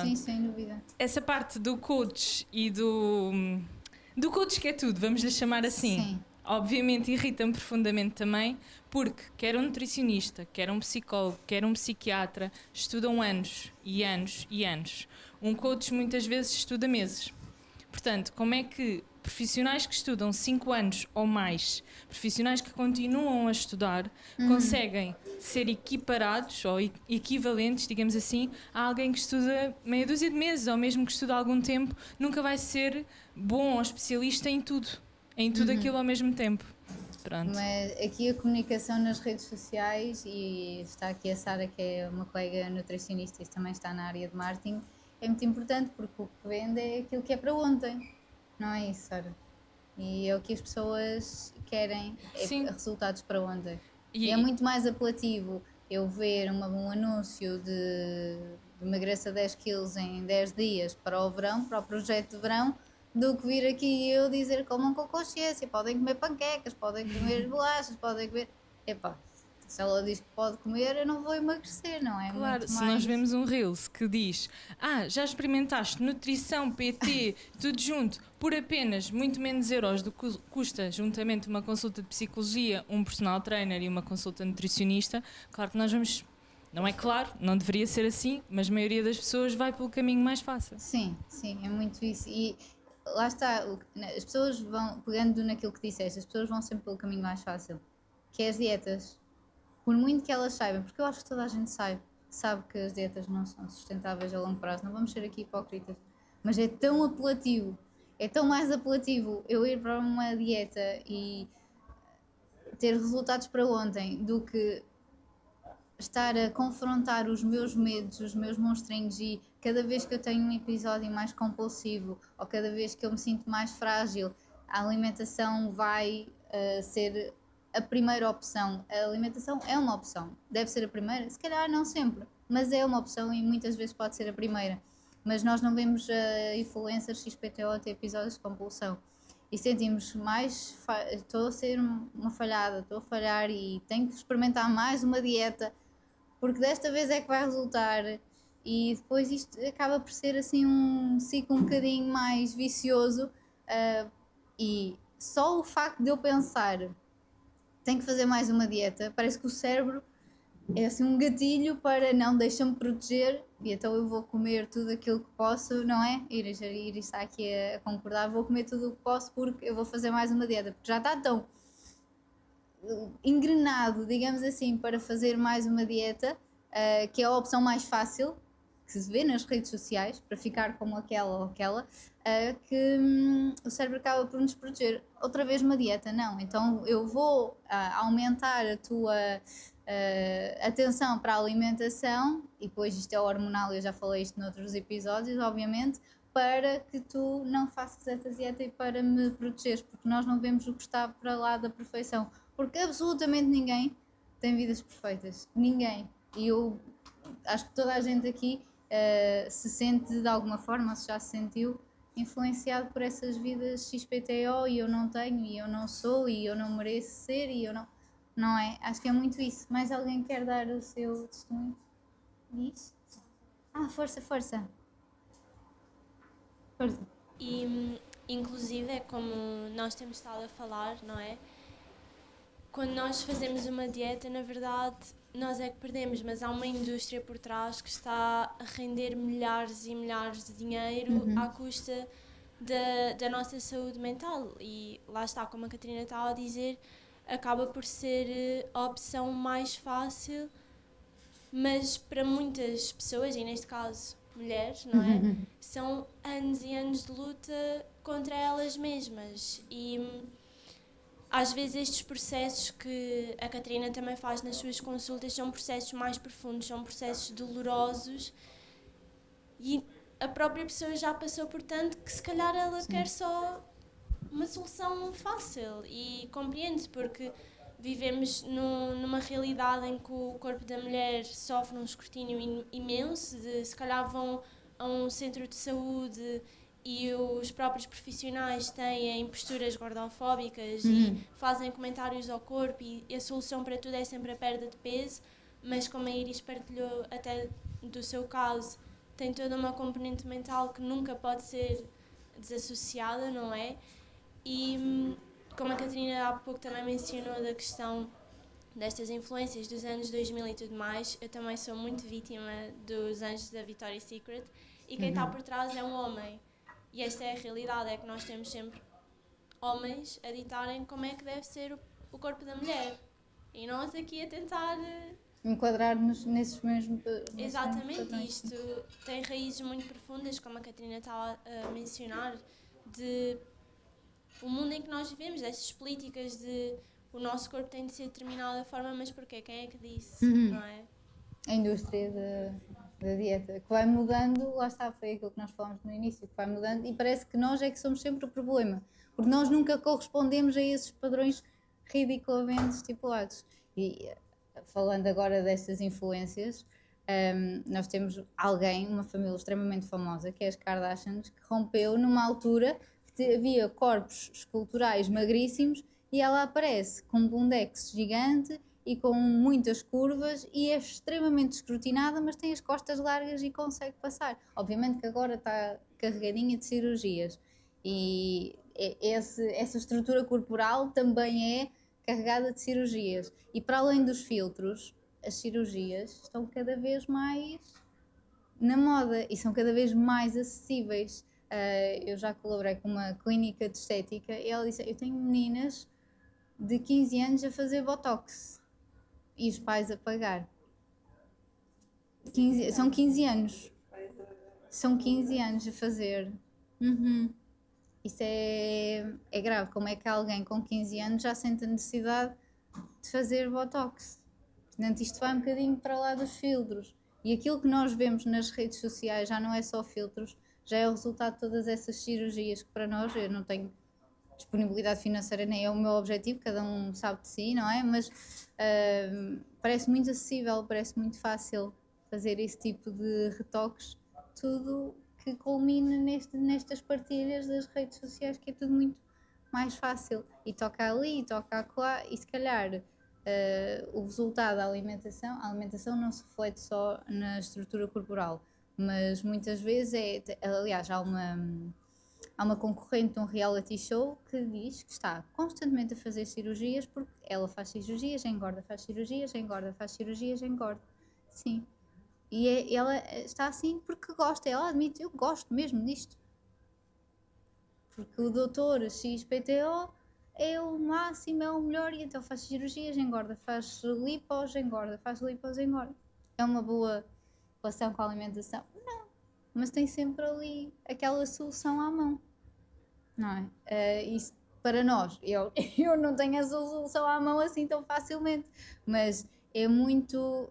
Sim, sem dúvida. Essa parte do coach e do coach que é tudo, vamos lhe chamar assim. Sim. Obviamente irrita-me profundamente também, porque quer um nutricionista, quer um psicólogo, quer um psiquiatra, estudam anos e anos e anos. Um coach muitas vezes estuda meses. Portanto, como é que profissionais que estudam 5 anos ou mais, profissionais que continuam a estudar, conseguem ser equiparados ou equivalentes, digamos assim, a alguém que estuda meia dúzia de meses ou mesmo que estuda há algum tempo, nunca vai ser bom ou especialista em tudo aquilo ao mesmo tempo. Pronto. Mas aqui a comunicação nas redes sociais, e está aqui a Sara, que é uma colega nutricionista e também está na área de marketing, é muito importante porque o que vende é aquilo que é para ontem, não é isso, Sara? E é o que as pessoas querem, resultados para ontem. E é muito mais apelativo eu ver um anúncio de emagreça 10 quilos em 10 dias para o verão, para o projeto de verão, do que vir aqui eu dizer comam com consciência, podem comer panquecas, podem comer bolachas, podem comer... Se ela diz que pode comer, eu não vou emagrecer, não é? Claro, muito se mais... nós vemos um Reels que diz já experimentaste nutrição, PT, tudo junto, por apenas muito menos euros do que custa juntamente uma consulta de psicologia, um personal trainer e uma consulta nutricionista, claro que nós vamos... Não é claro, não deveria ser assim, mas a maioria das pessoas vai pelo caminho mais fácil. Sim, é muito isso. E lá está, as pessoas vão, pegando naquilo que disseste, as pessoas vão sempre pelo caminho mais fácil, que é as dietas. Por muito que elas saibam, porque eu acho que toda a gente sabe que as dietas não são sustentáveis a longo prazo, não vamos ser aqui hipócritas, mas é tão apelativo, é tão mais apelativo eu ir para uma dieta e ter resultados para ontem do que estar a confrontar os meus medos, os meus monstrinhos, e cada vez que eu tenho um episódio mais compulsivo ou cada vez que eu me sinto mais frágil, a alimentação vai ser a primeira opção. A alimentação é uma opção, deve ser a primeira, se calhar não sempre, mas é uma opção e muitas vezes pode ser a primeira. Mas nós não vemos influencers XPTO ter episódios de compulsão e sentimos mais, estou a ser uma falhada, estou a falhar e tenho que experimentar mais uma dieta porque desta vez é que vai resultar, e depois isto acaba por ser assim um ciclo um bocadinho mais vicioso, e só o facto de eu pensar tenho que fazer mais uma dieta, parece que o cérebro é assim um gatilho para não, deixa-me proteger e então eu vou comer tudo aquilo que posso, não é? Iris está aqui a concordar, vou comer tudo o que posso porque eu vou fazer mais uma dieta, porque já está tão engrenado, digamos assim, para fazer mais uma dieta, que é a opção mais fácil que se vê nas redes sociais, para ficar como aquela ou aquela, que o cérebro acaba por nos proteger. Outra vez uma dieta, não. Então eu vou aumentar a tua atenção para a alimentação, e depois isto é hormonal, eu já falei isto noutros episódios, obviamente, para que tu não faças esta dieta e para me protegeres, porque nós não vemos o que está para lá da perfeição, porque absolutamente ninguém tem vidas perfeitas, ninguém, e eu acho que toda a gente aqui se sente de alguma forma, se já se sentiu influenciado por essas vidas XPTO, e eu não tenho, e eu não sou, e eu não mereço ser, e eu não é? Acho que é muito isso. Mais alguém quer dar o seu testemunho? Diz? Força. Força. E, inclusive, é como nós temos estado a falar, não é? Quando nós fazemos uma dieta, na verdade, nós é que perdemos, mas há uma indústria por trás que está a render milhares e milhares de dinheiro à custa da nossa saúde mental. E lá está, como a Catarina estava a dizer, acaba por ser a opção mais fácil, mas para muitas pessoas, e neste caso mulheres, não é? São anos e anos de luta contra elas mesmas. E às vezes estes processos que a Catarina também faz nas suas consultas são processos mais profundos, são processos dolorosos, e a própria pessoa já passou por tanto que se calhar ela quer só uma solução fácil, e compreende-se, porque vivemos numa realidade em que o corpo da mulher sofre um escrutínio imenso, se calhar vão a um centro de saúde e os próprios profissionais têm posturas gordofóbicas e fazem comentários ao corpo, e a solução para tudo é sempre a perda de peso, mas como a Iris partilhou até do seu caso, tem toda uma componente mental que nunca pode ser desassociada, não é? E como a Catarina há pouco também mencionou da questão destas influências dos anos 2000 e tudo mais, eu também sou muito vítima dos anjos da Victoria's Secret, e quem está por trás é um homem. E esta é a realidade, é que nós temos sempre homens a ditarem como é que deve ser o corpo da mulher. E nós aqui a tentar enquadrar-nos nesses mesmos... Exatamente, isto tem raízes muito profundas, como a Catarina estava a mencionar, de o mundo em que nós vivemos, dessas políticas de o nosso corpo tem de ser de determinada forma, mas porquê? Quem é que disse? Não é? A indústria da dieta, que vai mudando, lá está, foi aquilo que nós falámos no início, que vai mudando, e parece que nós é que somos sempre o problema, porque nós nunca correspondemos a esses padrões ridiculamente estipulados. E falando agora destas influências, nós temos alguém, uma família extremamente famosa, que é as Kardashians, que rompeu numa altura que havia corpos esculturais magríssimos, e ela aparece com um bundex gigante e com muitas curvas, e é extremamente escrutinada, mas tem as costas largas e consegue passar. Obviamente que agora está carregadinha de cirurgias, e essa estrutura corporal também é carregada de cirurgias. E para além dos filtros, as cirurgias estão cada vez mais na moda e são cada vez mais acessíveis. Eu já colaborei com uma clínica de estética e ela disse: eu tenho meninas de 15 anos a fazer botox e os pais a pagar. São 15 anos. São 15 anos a fazer. Isso é grave. Como é que alguém com 15 anos já sente a necessidade de fazer botox? Portanto, isto vai um bocadinho para lá dos filtros. E aquilo que nós vemos nas redes sociais já não é só filtros, já é o resultado de todas essas cirurgias que para nós, eu não tenho disponibilidade financeira, nem é o meu objetivo, cada um sabe de si, não é? Mas parece muito acessível, parece muito fácil fazer esse tipo de retoques, tudo que culmina nestas partilhas das redes sociais, que é tudo muito mais fácil. E toca ali, e toca acolá, e se calhar o resultado da alimentação, a alimentação não se reflete só na estrutura corporal, mas muitas vezes aliás, há uma concorrente de um reality show que diz que está constantemente a fazer cirurgias porque ela faz cirurgias, engorda, faz cirurgias, engorda, faz cirurgias, engorda. Sim. E ela está assim porque gosta, ela admite, eu gosto mesmo disto. Porque o doutor XPTO é o máximo, é o melhor, e então faz cirurgias, engorda, faz lipos, engorda, faz lipos, engorda. É uma boa relação com a alimentação? Não, mas tem sempre ali aquela solução à mão, não é? Isso para nós, eu não tenho a solução à mão assim tão facilmente, mas é muito...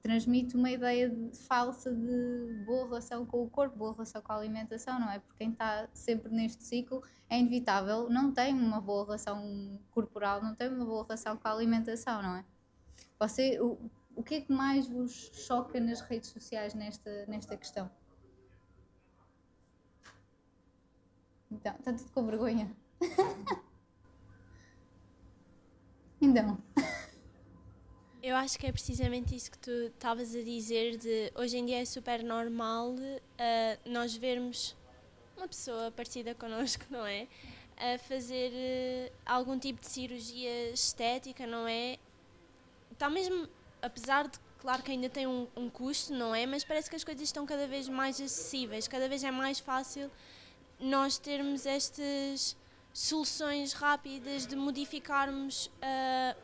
transmite uma ideia falsa de boa relação com o corpo, boa relação com a alimentação, não é? Porque quem está sempre neste ciclo é inevitável, não tem uma boa relação corporal, não tem uma boa relação com a alimentação, não é? O que é que mais vos choca nas redes sociais nesta questão? Então, está tudo com vergonha? Então... Eu acho que é precisamente isso que tu estavas a dizer, de hoje em dia é super normal nós vermos uma pessoa parecida connosco, não é? A fazer algum tipo de cirurgia estética, não é? Está mesmo, apesar de, claro que ainda tem um custo, não é? Mas parece que as coisas estão cada vez mais acessíveis, cada vez é mais fácil nós termos estas soluções rápidas de modificarmos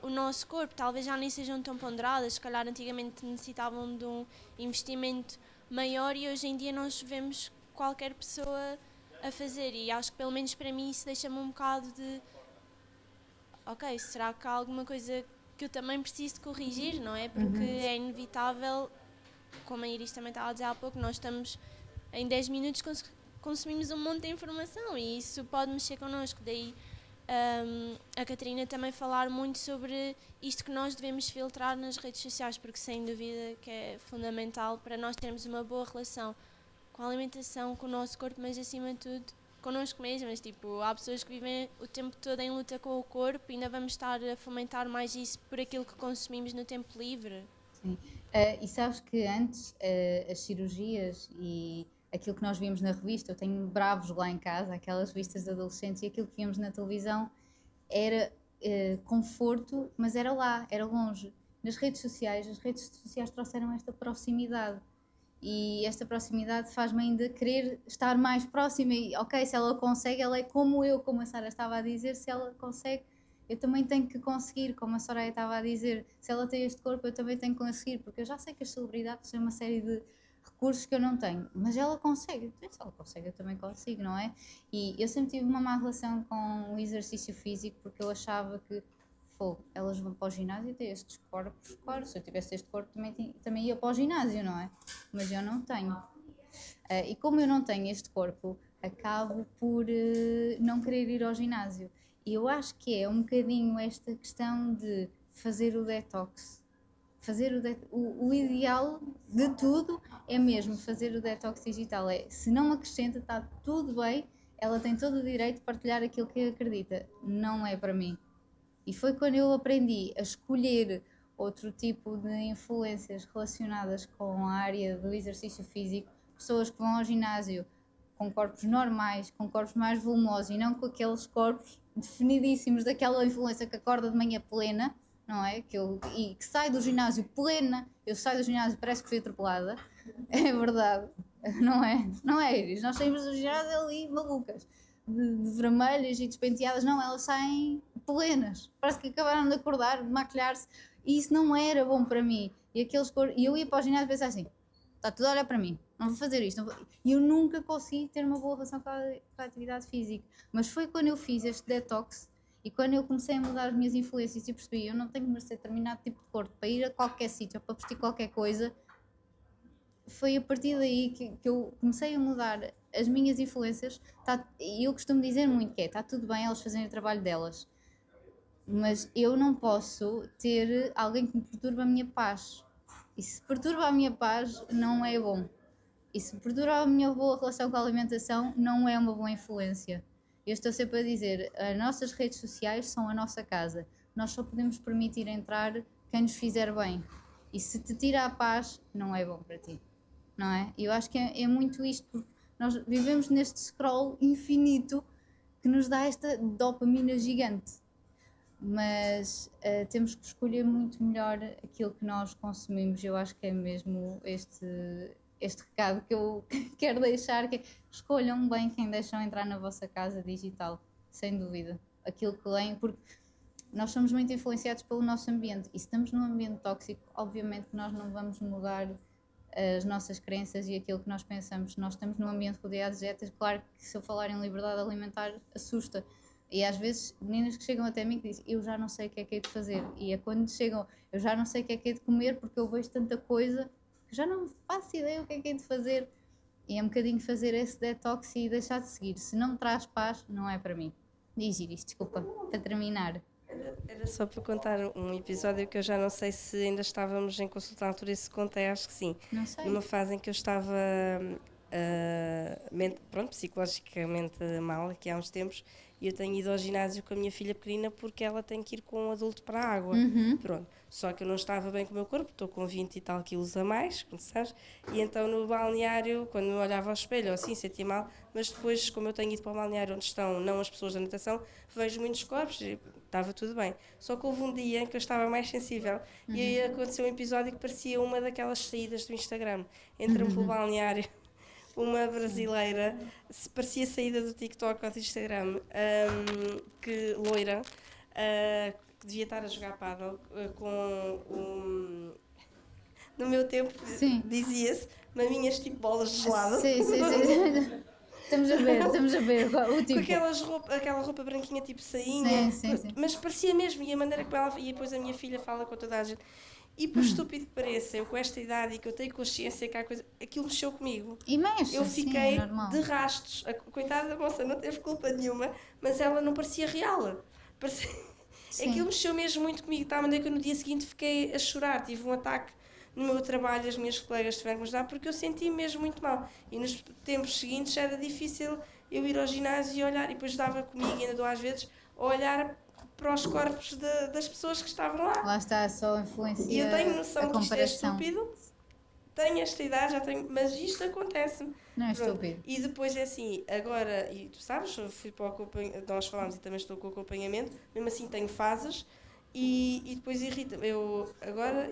o nosso corpo. Talvez já nem sejam tão ponderadas, se calhar antigamente necessitavam de um investimento maior e hoje em dia nós vemos qualquer pessoa a fazer, e acho que pelo menos para mim isso deixa-me um bocado de ok, será que há alguma coisa que eu também preciso de corrigir, não é? Porque é inevitável, como a Iris também estava a dizer há pouco, nós estamos em 10 minutos consumimos um monte de informação e isso pode mexer connosco. Daí a Catarina também falar muito sobre isto que nós devemos filtrar nas redes sociais, porque sem dúvida que é fundamental para nós termos uma boa relação com a alimentação, com o nosso corpo, mas acima de tudo connosco mesmas. Tipo, há pessoas que vivem o tempo todo em luta com o corpo e ainda vamos estar a fomentar mais isso por aquilo que consumimos no tempo livre. Sim. E sabes que antes as cirurgias e aquilo que nós víamos na revista, eu tenho Bravos lá em casa, aquelas revistas de adolescentes, e aquilo que víamos na televisão era conforto, mas era lá, era longe. Nas redes sociais, as redes sociais trouxeram esta proximidade, e esta proximidade faz-me ainda querer estar mais próxima, e ok, se ela consegue, ela é como eu, como a Sara estava a dizer, se ela consegue, eu também tenho que conseguir, como a Soraya estava a dizer, se ela tem este corpo, eu também tenho que conseguir, porque eu já sei que as celebridades têm uma série de recursos que eu não tenho, mas ela consegue, então, se ela consegue eu também consigo, não é? E eu sempre tive uma má relação com o exercício físico, porque eu achava que elas vão para o ginásio e têm estes corpos, claro, se eu tivesse este corpo também ia para o ginásio, não é? Mas eu não tenho, e como eu não tenho este corpo, acabo por não querer ir ao ginásio, e eu acho que é um bocadinho esta questão de fazer o detox. O ideal de tudo é mesmo fazer o detox digital. Se não acrescenta, está tudo bem, ela tem todo o direito de partilhar aquilo que acredita. Não é para mim. E foi quando eu aprendi a escolher outro tipo de influências relacionadas com a área do exercício físico, pessoas que vão ao ginásio com corpos normais, com corpos mais volumosos e não com aqueles corpos definidíssimos daquela influência que acorda de manhã plena, não é? Que sai do ginásio plena, eu saio do ginásio parece que fui atropelada, é verdade, não é? Não é, Iris? Nós saímos do ginásio ali malucas, de vermelhas e despenteadas, não, elas saem plenas, parece que acabaram de acordar, de maquilhar-se, e isso não era bom para mim, e eu ia para o ginásio e pensava assim, está tudo a olhar para mim, não vou fazer isto, e eu nunca consegui ter uma boa relação com a atividade física, mas foi quando eu fiz este detox E quando eu comecei a mudar as minhas influências e percebi, eu não tenho que merecer determinado tipo de corpo para ir a qualquer sítio ou para vestir qualquer coisa, foi a partir daí que eu comecei a mudar as minhas influências. E eu costumo dizer muito que está tudo bem elas fazerem o trabalho delas, mas eu não posso ter alguém que me perturbe a minha paz. E se perturba a minha paz, não é bom. E se perturba a minha boa relação com a alimentação, não é uma boa influência. Eu estou sempre a dizer, as nossas redes sociais são a nossa casa. Nós só podemos permitir entrar quem nos fizer bem. E se te tira a paz, não é bom para ti. Não é? E eu acho que é muito isto, porque nós vivemos neste scroll infinito que nos dá esta dopamina gigante. Mas temos que escolher muito melhor aquilo que nós consumimos. Eu acho que é mesmo este recado que eu quero deixar, que é, escolham bem quem deixam entrar na vossa casa digital, sem dúvida, aquilo que leem, porque nós somos muito influenciados pelo nosso ambiente, e se estamos num ambiente tóxico, obviamente que nós não vamos mudar as nossas crenças e aquilo que nós pensamos. Nós estamos num ambiente rodeado de dietas, claro que se eu falar em liberdade alimentar assusta, e às vezes meninas que chegam até mim que dizem, eu já não sei o que é de fazer, e é quando chegam, eu já não sei o que é de comer porque eu vejo tanta coisa que já não faço ideia o que é de fazer, e é um bocadinho fazer esse detox e deixar de seguir. Se não me traz paz, não é para mim. Diz Iris, desculpa, para terminar. Era só para contar um episódio que eu já não sei se ainda estávamos em consulta na altura, se contei, acho que sim. Não sei. Numa fase em que eu estava psicologicamente mal, aqui há uns tempos, e eu tenho ido ao ginásio com a minha filha pequenina porque ela tem que ir com um adulto para a água. Pronto. Só que eu não estava bem com o meu corpo, estou com 20 e tal quilos a mais, como sabes, e então no balneário, quando me olhava ao espelho, assim, sentia mal, mas depois, como eu tenho ido para o balneário onde estão não as pessoas da natação, vejo muitos corpos e estava tudo bem. Só que houve um dia em que eu estava mais sensível e aí aconteceu um episódio que parecia uma daquelas saídas do Instagram. Entra-me pelo balneário uma brasileira, parecia saída do TikTok ou do Instagram, que loira, que devia estar a jogar pádel com no meu tempo dizia-se maminhas tipo bolas de gelado. Sim. Estamos a ver o tipo. Com aquela roupa branquinha tipo sainha, sim. Mas parecia mesmo, e a maneira como ela, e depois a minha filha fala com toda a gente. E por estúpido que pareça, eu com esta idade e que eu tenho consciência que há coisa, aquilo mexeu comigo. E mexe, eu fiquei normal. de rastos. A coitada da moça não teve culpa nenhuma, mas ela não parecia real. Aquilo mexeu mesmo muito comigo. Tá, a maneira que eu no dia seguinte fiquei a chorar, tive um ataque no meu trabalho, as minhas colegas tiveram que me ajudar porque eu senti mesmo muito mal. E nos tempos seguintes era difícil eu ir ao ginásio e olhar, e depois dava comigo, e ainda dou às vezes, a olhar para os corpos das pessoas que estavam lá. Lá está, só influencia. E eu tenho noção a que isto é comparação. estúpido, tenho esta idade, já tenho, mas isto acontece-me. Não é estúpido. E depois é assim, agora, e tu sabes, eu fui para o acompanhamento, nós falámos e também estou com o acompanhamento, mesmo assim tenho fases e depois irrita-me.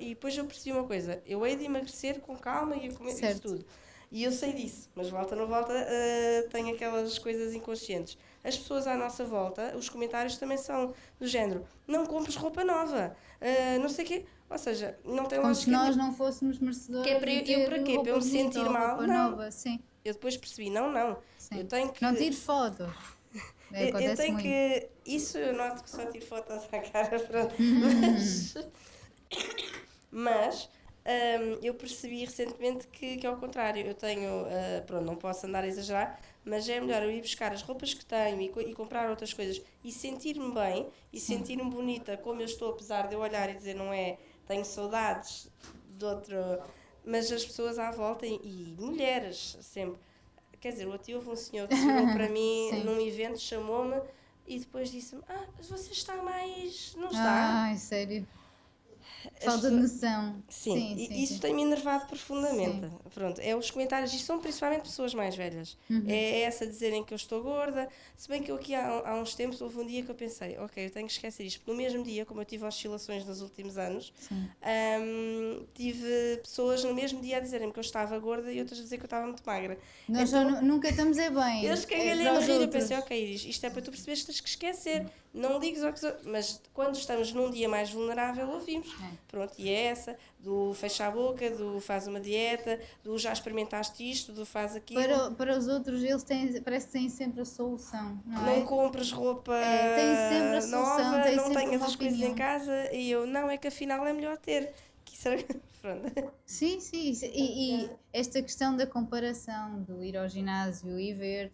E depois eu percebi uma coisa, eu hei de emagrecer com calma e eu comer isso tudo. E eu sei disso, mas volta ou não volta, tenho aquelas coisas inconscientes. As pessoas à nossa volta, os comentários também são do género, não compres roupa nova, não sei o quê. Ou seja, não tem lógica. Como se nós não fôssemos merecedores de ter para quê? Para eu me sentir mal? Roupa nova, sim. Eu depois percebi, não. Sim. Eu tenho que... Não tires fotos. Eu tenho muito. Isso eu noto que só tiro fotos à cara, pronto. Mas eu percebi recentemente que é o contrário. Eu tenho, pronto, não posso andar a exagerar, mas é melhor eu ir buscar as roupas que tenho e comprar outras coisas e sentir-me bem e sentir-me bonita como eu estou, apesar de eu olhar e dizer não é, tenho saudades de outro, mas as pessoas à volta e mulheres sempre, quer dizer, ontem houve um senhor que chegou para mim num evento, chamou-me e depois disse-me, você está mais, não está? Ai, sério. Falta de noção. Sim, isso tem-me enervado profundamente. Sim. Pronto, é os comentários, e são principalmente pessoas mais velhas. É essa dizerem que eu estou gorda. Se bem que eu aqui há uns tempos houve um dia que eu pensei, ok, eu tenho que esquecer isto. No mesmo dia, como eu tive oscilações nos últimos anos, tive pessoas no mesmo dia a dizerem que eu estava gorda e outras a dizer que eu estava muito magra. Nós então, nunca estamos bem. Eu escagalhei a rir e pensei, ok, Iris, isto é para tu perceberes que tens que esquecer. não ligues ao que... Mas quando estamos num dia mais vulnerável, ouvimos. Pronto, e é essa, do fecha a boca, do faz uma dieta, do já experimentaste isto, do faz aquilo. Para os outros, eles parece que têm sempre a solução, não é? Não compres roupa têm sempre a solução, nova, têm não sempre tenhas uma as coisas opinião. em casa. E eu, não, é que afinal é melhor ter. Que isso era... Pronto. Sim, e esta questão da comparação, do ir ao ginásio e ver,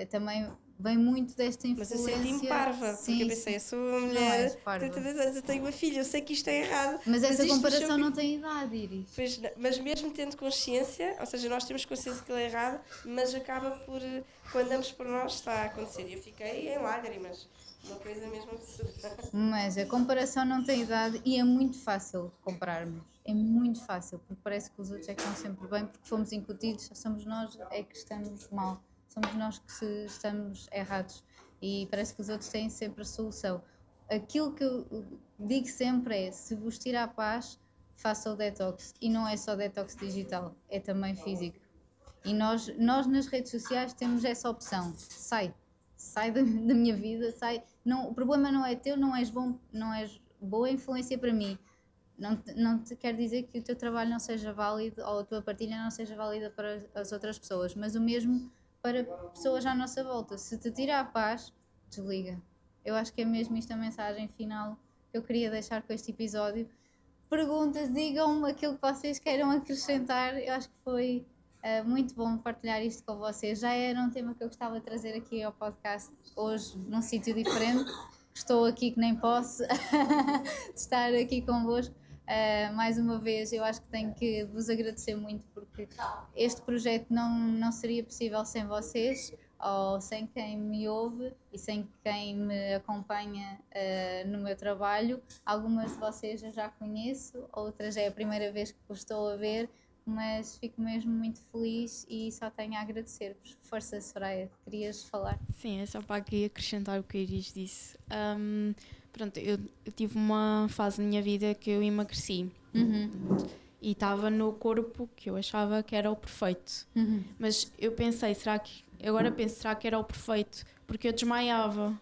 também vem muito desta Mas eu influência. senti-me parva, Sim, porque eu pensei, eu sou uma Não mulher, és parva. 32 anos, eu tenho uma filha, eu sei que isto é errado. Mas essa isto comparação deixou-me- não tem idade, Iris. Pois não, mas mesmo tendo consciência, ou seja, nós temos consciência que ele é errado, mas acaba por, quando damos por nós, está a acontecer. E eu fiquei em lágrimas, uma coisa mesmo absurda. Mas a comparação não tem idade e é muito fácil compararmos. É muito fácil, porque parece que os outros é que estão sempre bem, porque fomos incutidos, somos nós é que estamos mal, somos nós que estamos errados e parece que os outros têm sempre a solução. Aquilo que eu digo sempre é, se vos tira a paz, faça o detox. E não é só detox digital, é também físico. E nós nas redes sociais temos essa opção, sai da minha vida, sai. Não, o problema não é teu, não és boa influência para mim. Não te quer dizer que o teu trabalho não seja válido ou a tua partilha não seja válida para as outras pessoas, mas o mesmo para pessoas à nossa volta. Se te tira a paz, desliga. Eu acho que é mesmo isto a mensagem final que eu queria deixar com este episódio. Perguntas, digam-me aquilo que vocês queiram acrescentar. Eu acho que foi muito bom partilhar isto com vocês. Já era um tema que eu gostava de trazer aqui ao podcast hoje, num sítio diferente. Estou aqui que nem posso de estar aqui convosco. Mais uma vez, eu acho que tenho que vos agradecer muito porque este projeto não seria possível sem vocês ou sem quem me ouve e sem quem me acompanha no meu trabalho. Algumas de vocês eu já conheço, outras é a primeira vez que vos estou a ver, mas fico mesmo muito feliz e só tenho a agradecer-vos. Força, Soraya, querias falar? Sim, é só para aqui acrescentar o que a Iris disse. Pronto, eu tive uma fase na minha vida que eu emagreci. E estava no corpo que eu achava que era o perfeito. Mas eu pensei, será que era o perfeito? Porque eu desmaiava.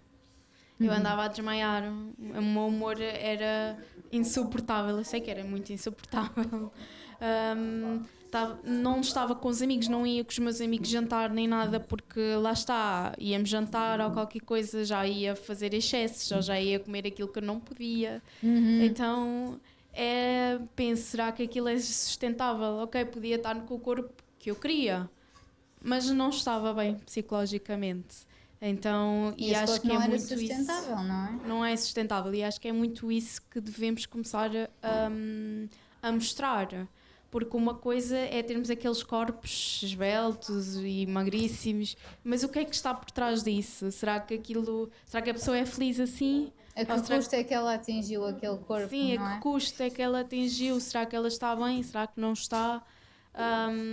Eu andava a desmaiar. O meu humor era insuportável. Eu sei que era muito insuportável. Não estava com os amigos, não ia com os meus amigos jantar nem nada, porque lá está, íamos jantar ou qualquer coisa, já ia fazer excessos, ou já ia comer aquilo que eu não podia. Então, penso, será que aquilo é sustentável? Ok, podia estar com o corpo que eu queria, mas não estava bem psicologicamente. Então, e acho que é não era muito sustentável, isso. não é? Não é sustentável, e acho que é muito isso que devemos começar a mostrar. Porque uma coisa é termos aqueles corpos esbeltos e magríssimos, mas o que é que está por trás disso? Será que a pessoa é feliz assim? A que custo é que ela atingiu aquele corpo? Sim, não a é? que custo é que ela atingiu? Será que ela está bem? Será que não está?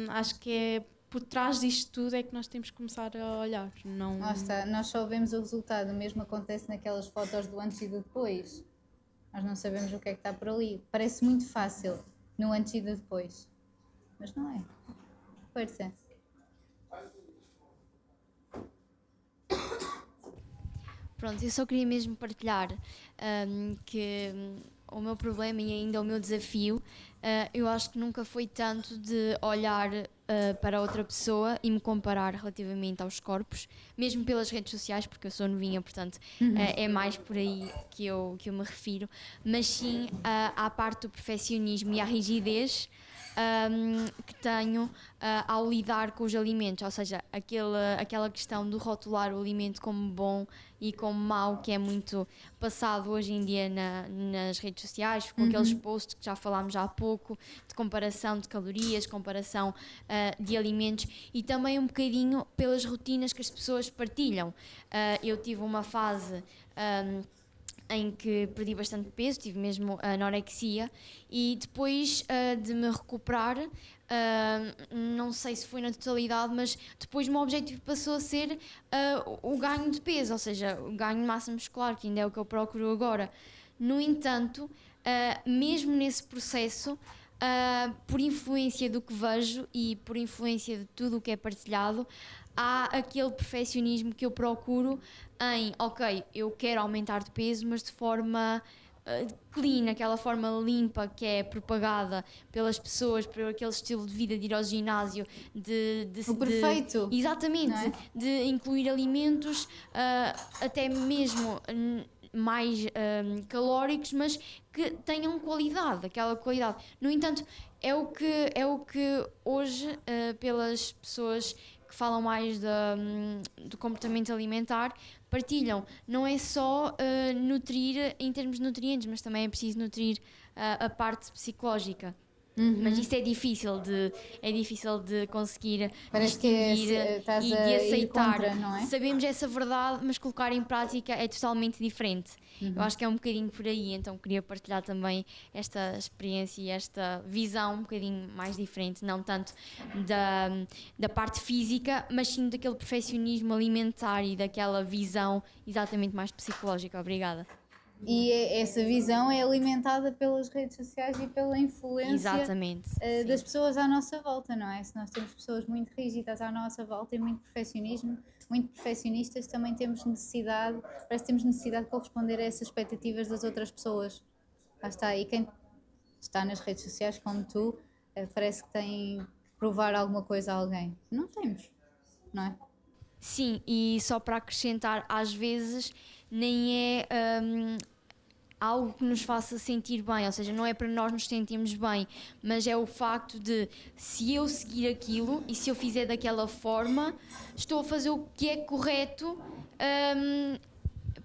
Acho que é por trás disto tudo é que nós temos que começar a olhar. Não... Lá está, nós só vemos o resultado, o mesmo acontece naquelas fotos do antes e do depois. Nós não sabemos o que é que está por ali. Parece muito fácil no antes e do depois, mas não é. Força. Pronto, eu só queria mesmo partilhar que o meu problema e ainda o meu desafio, eu acho que nunca foi tanto de olhar para outra pessoa e me comparar relativamente aos corpos, mesmo pelas redes sociais, porque eu sou novinha, portanto é mais por aí que eu me refiro, mas sim à parte do perfeccionismo e à rigidez que tenho ao lidar com os alimentos, ou seja, aquela questão de rotular o alimento como bom e como mau, que é muito passado hoje em dia nas redes sociais, com aqueles posts que já falámos há pouco, de comparação de calorias, comparação de alimentos e também um bocadinho pelas rotinas que as pessoas partilham. Eu tive uma fase em que perdi bastante peso, tive mesmo anorexia e depois de me recuperar, não sei se foi na totalidade, mas depois o meu objetivo passou a ser o ganho de peso, ou seja, o ganho de massa muscular, que ainda é o que eu procuro agora. No entanto, mesmo nesse processo, por influência do que vejo e por influência de tudo o que é partilhado, há aquele perfeccionismo que eu procuro em, ok, eu quero aumentar de peso, mas de forma clean, aquela forma limpa que é propagada pelas pessoas, por aquele estilo de vida de ir ao ginásio, O perfeito. Exatamente, não é? de incluir alimentos até mesmo mais calóricos, mas que tenham qualidade, aquela qualidade. No entanto, é o que hoje, pelas pessoas que falam mais do comportamento alimentar, partilham. Não é só nutrir em termos de nutrientes, mas também é preciso nutrir a parte psicológica. Mas isso é difícil de conseguir Parece que distinguir estás e a de ir aceitar. contra, não é? Sabemos essa verdade, mas colocar em prática é totalmente diferente. Eu acho que é um bocadinho por aí, então queria partilhar também esta experiência e esta visão um bocadinho mais diferente, não tanto da parte física, mas sim daquele perfeccionismo alimentar e daquela visão exatamente mais psicológica. Obrigada. E essa visão é alimentada pelas redes sociais e pela influência Exatamente. das sim. pessoas à nossa volta, não é? Se nós temos pessoas muito rígidas à nossa volta e muito perfeccionismo, muito perfeccionistas, também temos necessidade, parece que temos necessidade de corresponder a essas expectativas das outras pessoas. Lá está, e quem está nas redes sociais como tu, parece que tem que provar alguma coisa a alguém. Não temos, não é? Sim, e só para acrescentar, às vezes nem é algo que nos faça sentir bem, ou seja, não é para nós nos sentirmos bem, mas é o facto de, se eu seguir aquilo e se eu fizer daquela forma, estou a fazer o que é correto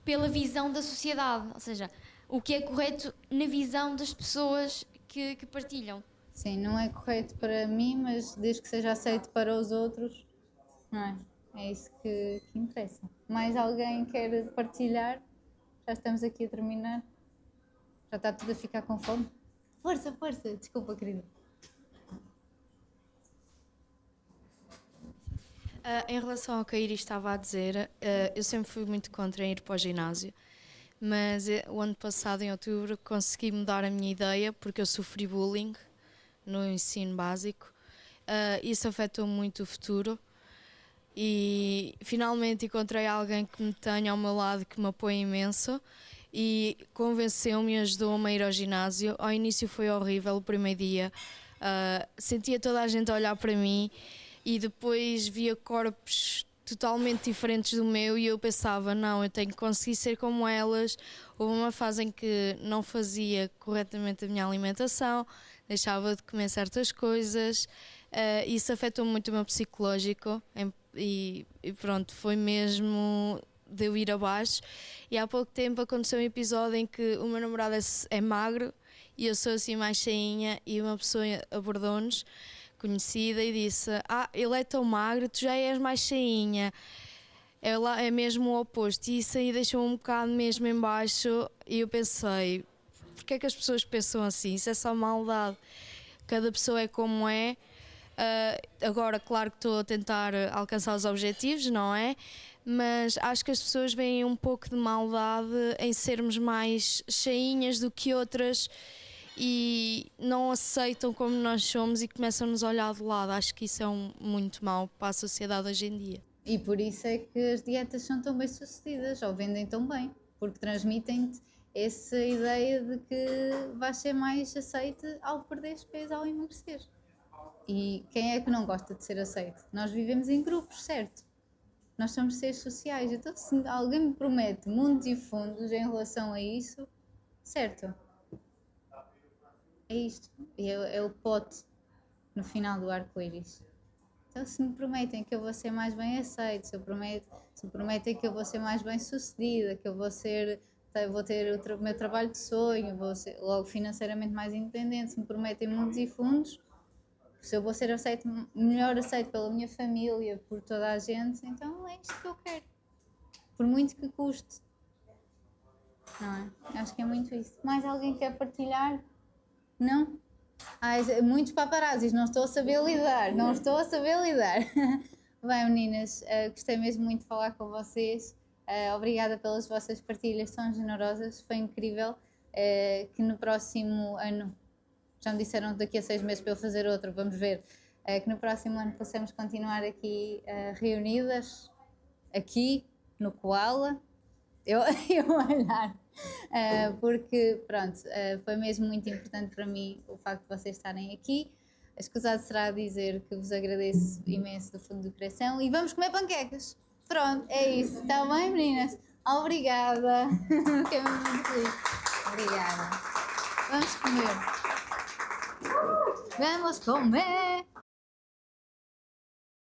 pela visão da sociedade, ou seja, o que é correto na visão das pessoas que partilham. Sim, não é correto para mim, mas desde que seja aceito para os outros, não é? É isso que interessa. Mais alguém quer partilhar? Já estamos aqui a terminar. Já está tudo a ficar com fome? Força, força! Desculpa, querida. Em relação ao que a Iris estava a dizer, eu sempre fui muito contra ir para o ginásio, mas o ano passado, em outubro, consegui mudar a minha ideia porque eu sofri bullying no ensino básico. Isso afetou muito o futuro e finalmente encontrei alguém que me tenha ao meu lado, que me apoia imenso e convenceu-me e ajudou-me a ir ao ginásio. Ao início foi horrível o primeiro dia, sentia toda a gente a olhar para mim e depois via corpos totalmente diferentes do meu e eu pensava, não, eu tenho que conseguir ser como elas. Houve uma fase em que não fazia corretamente a minha alimentação, deixava de comer certas coisas, isso afetou muito o meu psicológico e pronto, foi mesmo de eu ir abaixo. E há pouco tempo aconteceu um episódio em que o meu namorado é magro e eu sou assim mais cheinha e uma pessoa abordou-nos, conhecida, e disse, ele é tão magro, tu já és mais cheinha. É mesmo o oposto, e isso aí deixou-me um bocado mesmo em baixo e eu pensei, porque é que as pessoas pensam assim? Isso é só maldade, cada pessoa é como é. Agora, claro que estou a tentar alcançar os objetivos, não é? Mas acho que as pessoas veem um pouco de maldade em sermos mais cheinhas do que outras e não aceitam como nós somos e começam-nos a olhar de lado. Acho que isso é muito mau para a sociedade hoje em dia. E por isso é que as dietas são tão bem sucedidas, ou vendem tão bem, porque transmitem-te essa ideia de que vais ser mais aceite ao perderes peso, ao emagrecer. E quem é que não gosta de ser aceite? Nós vivemos em grupos, certo? Nós somos seres sociais, então se alguém me promete mundos e fundos em relação a isso, certo? É isto, é o pote no final do arco-íris. Então se me prometem que eu vou ser mais bem aceito, se prometem que eu vou ser mais bem sucedida, que eu vou ter o meu trabalho de sonho, vou ser logo financeiramente mais independente, se me prometem mundos e fundos, se eu vou ser melhor aceito pela minha família, por toda a gente, então é isto que eu quero. Por muito que custe. Não é? Acho que é muito isso. Mais alguém quer partilhar? Não? Muitos paparazzis, não estou a saber lidar. Bem, meninas, gostei mesmo muito de falar com vocês. Obrigada pelas vossas partilhas tão generosas. Foi incrível. Que no próximo ano, já me disseram daqui a 6 meses para eu fazer outro, vamos ver. que no próximo ano possamos continuar aqui reunidas, aqui no Koala, eu olhar, porque pronto, foi mesmo muito importante para mim o facto de vocês estarem aqui. Escusado será dizer que vos agradeço imenso do fundo do coração e vamos comer panquecas. Pronto, é isso. Está bem, meninas? Obrigada. Fiquei muito feliz. Obrigada. Vamos comer. Vamos comer.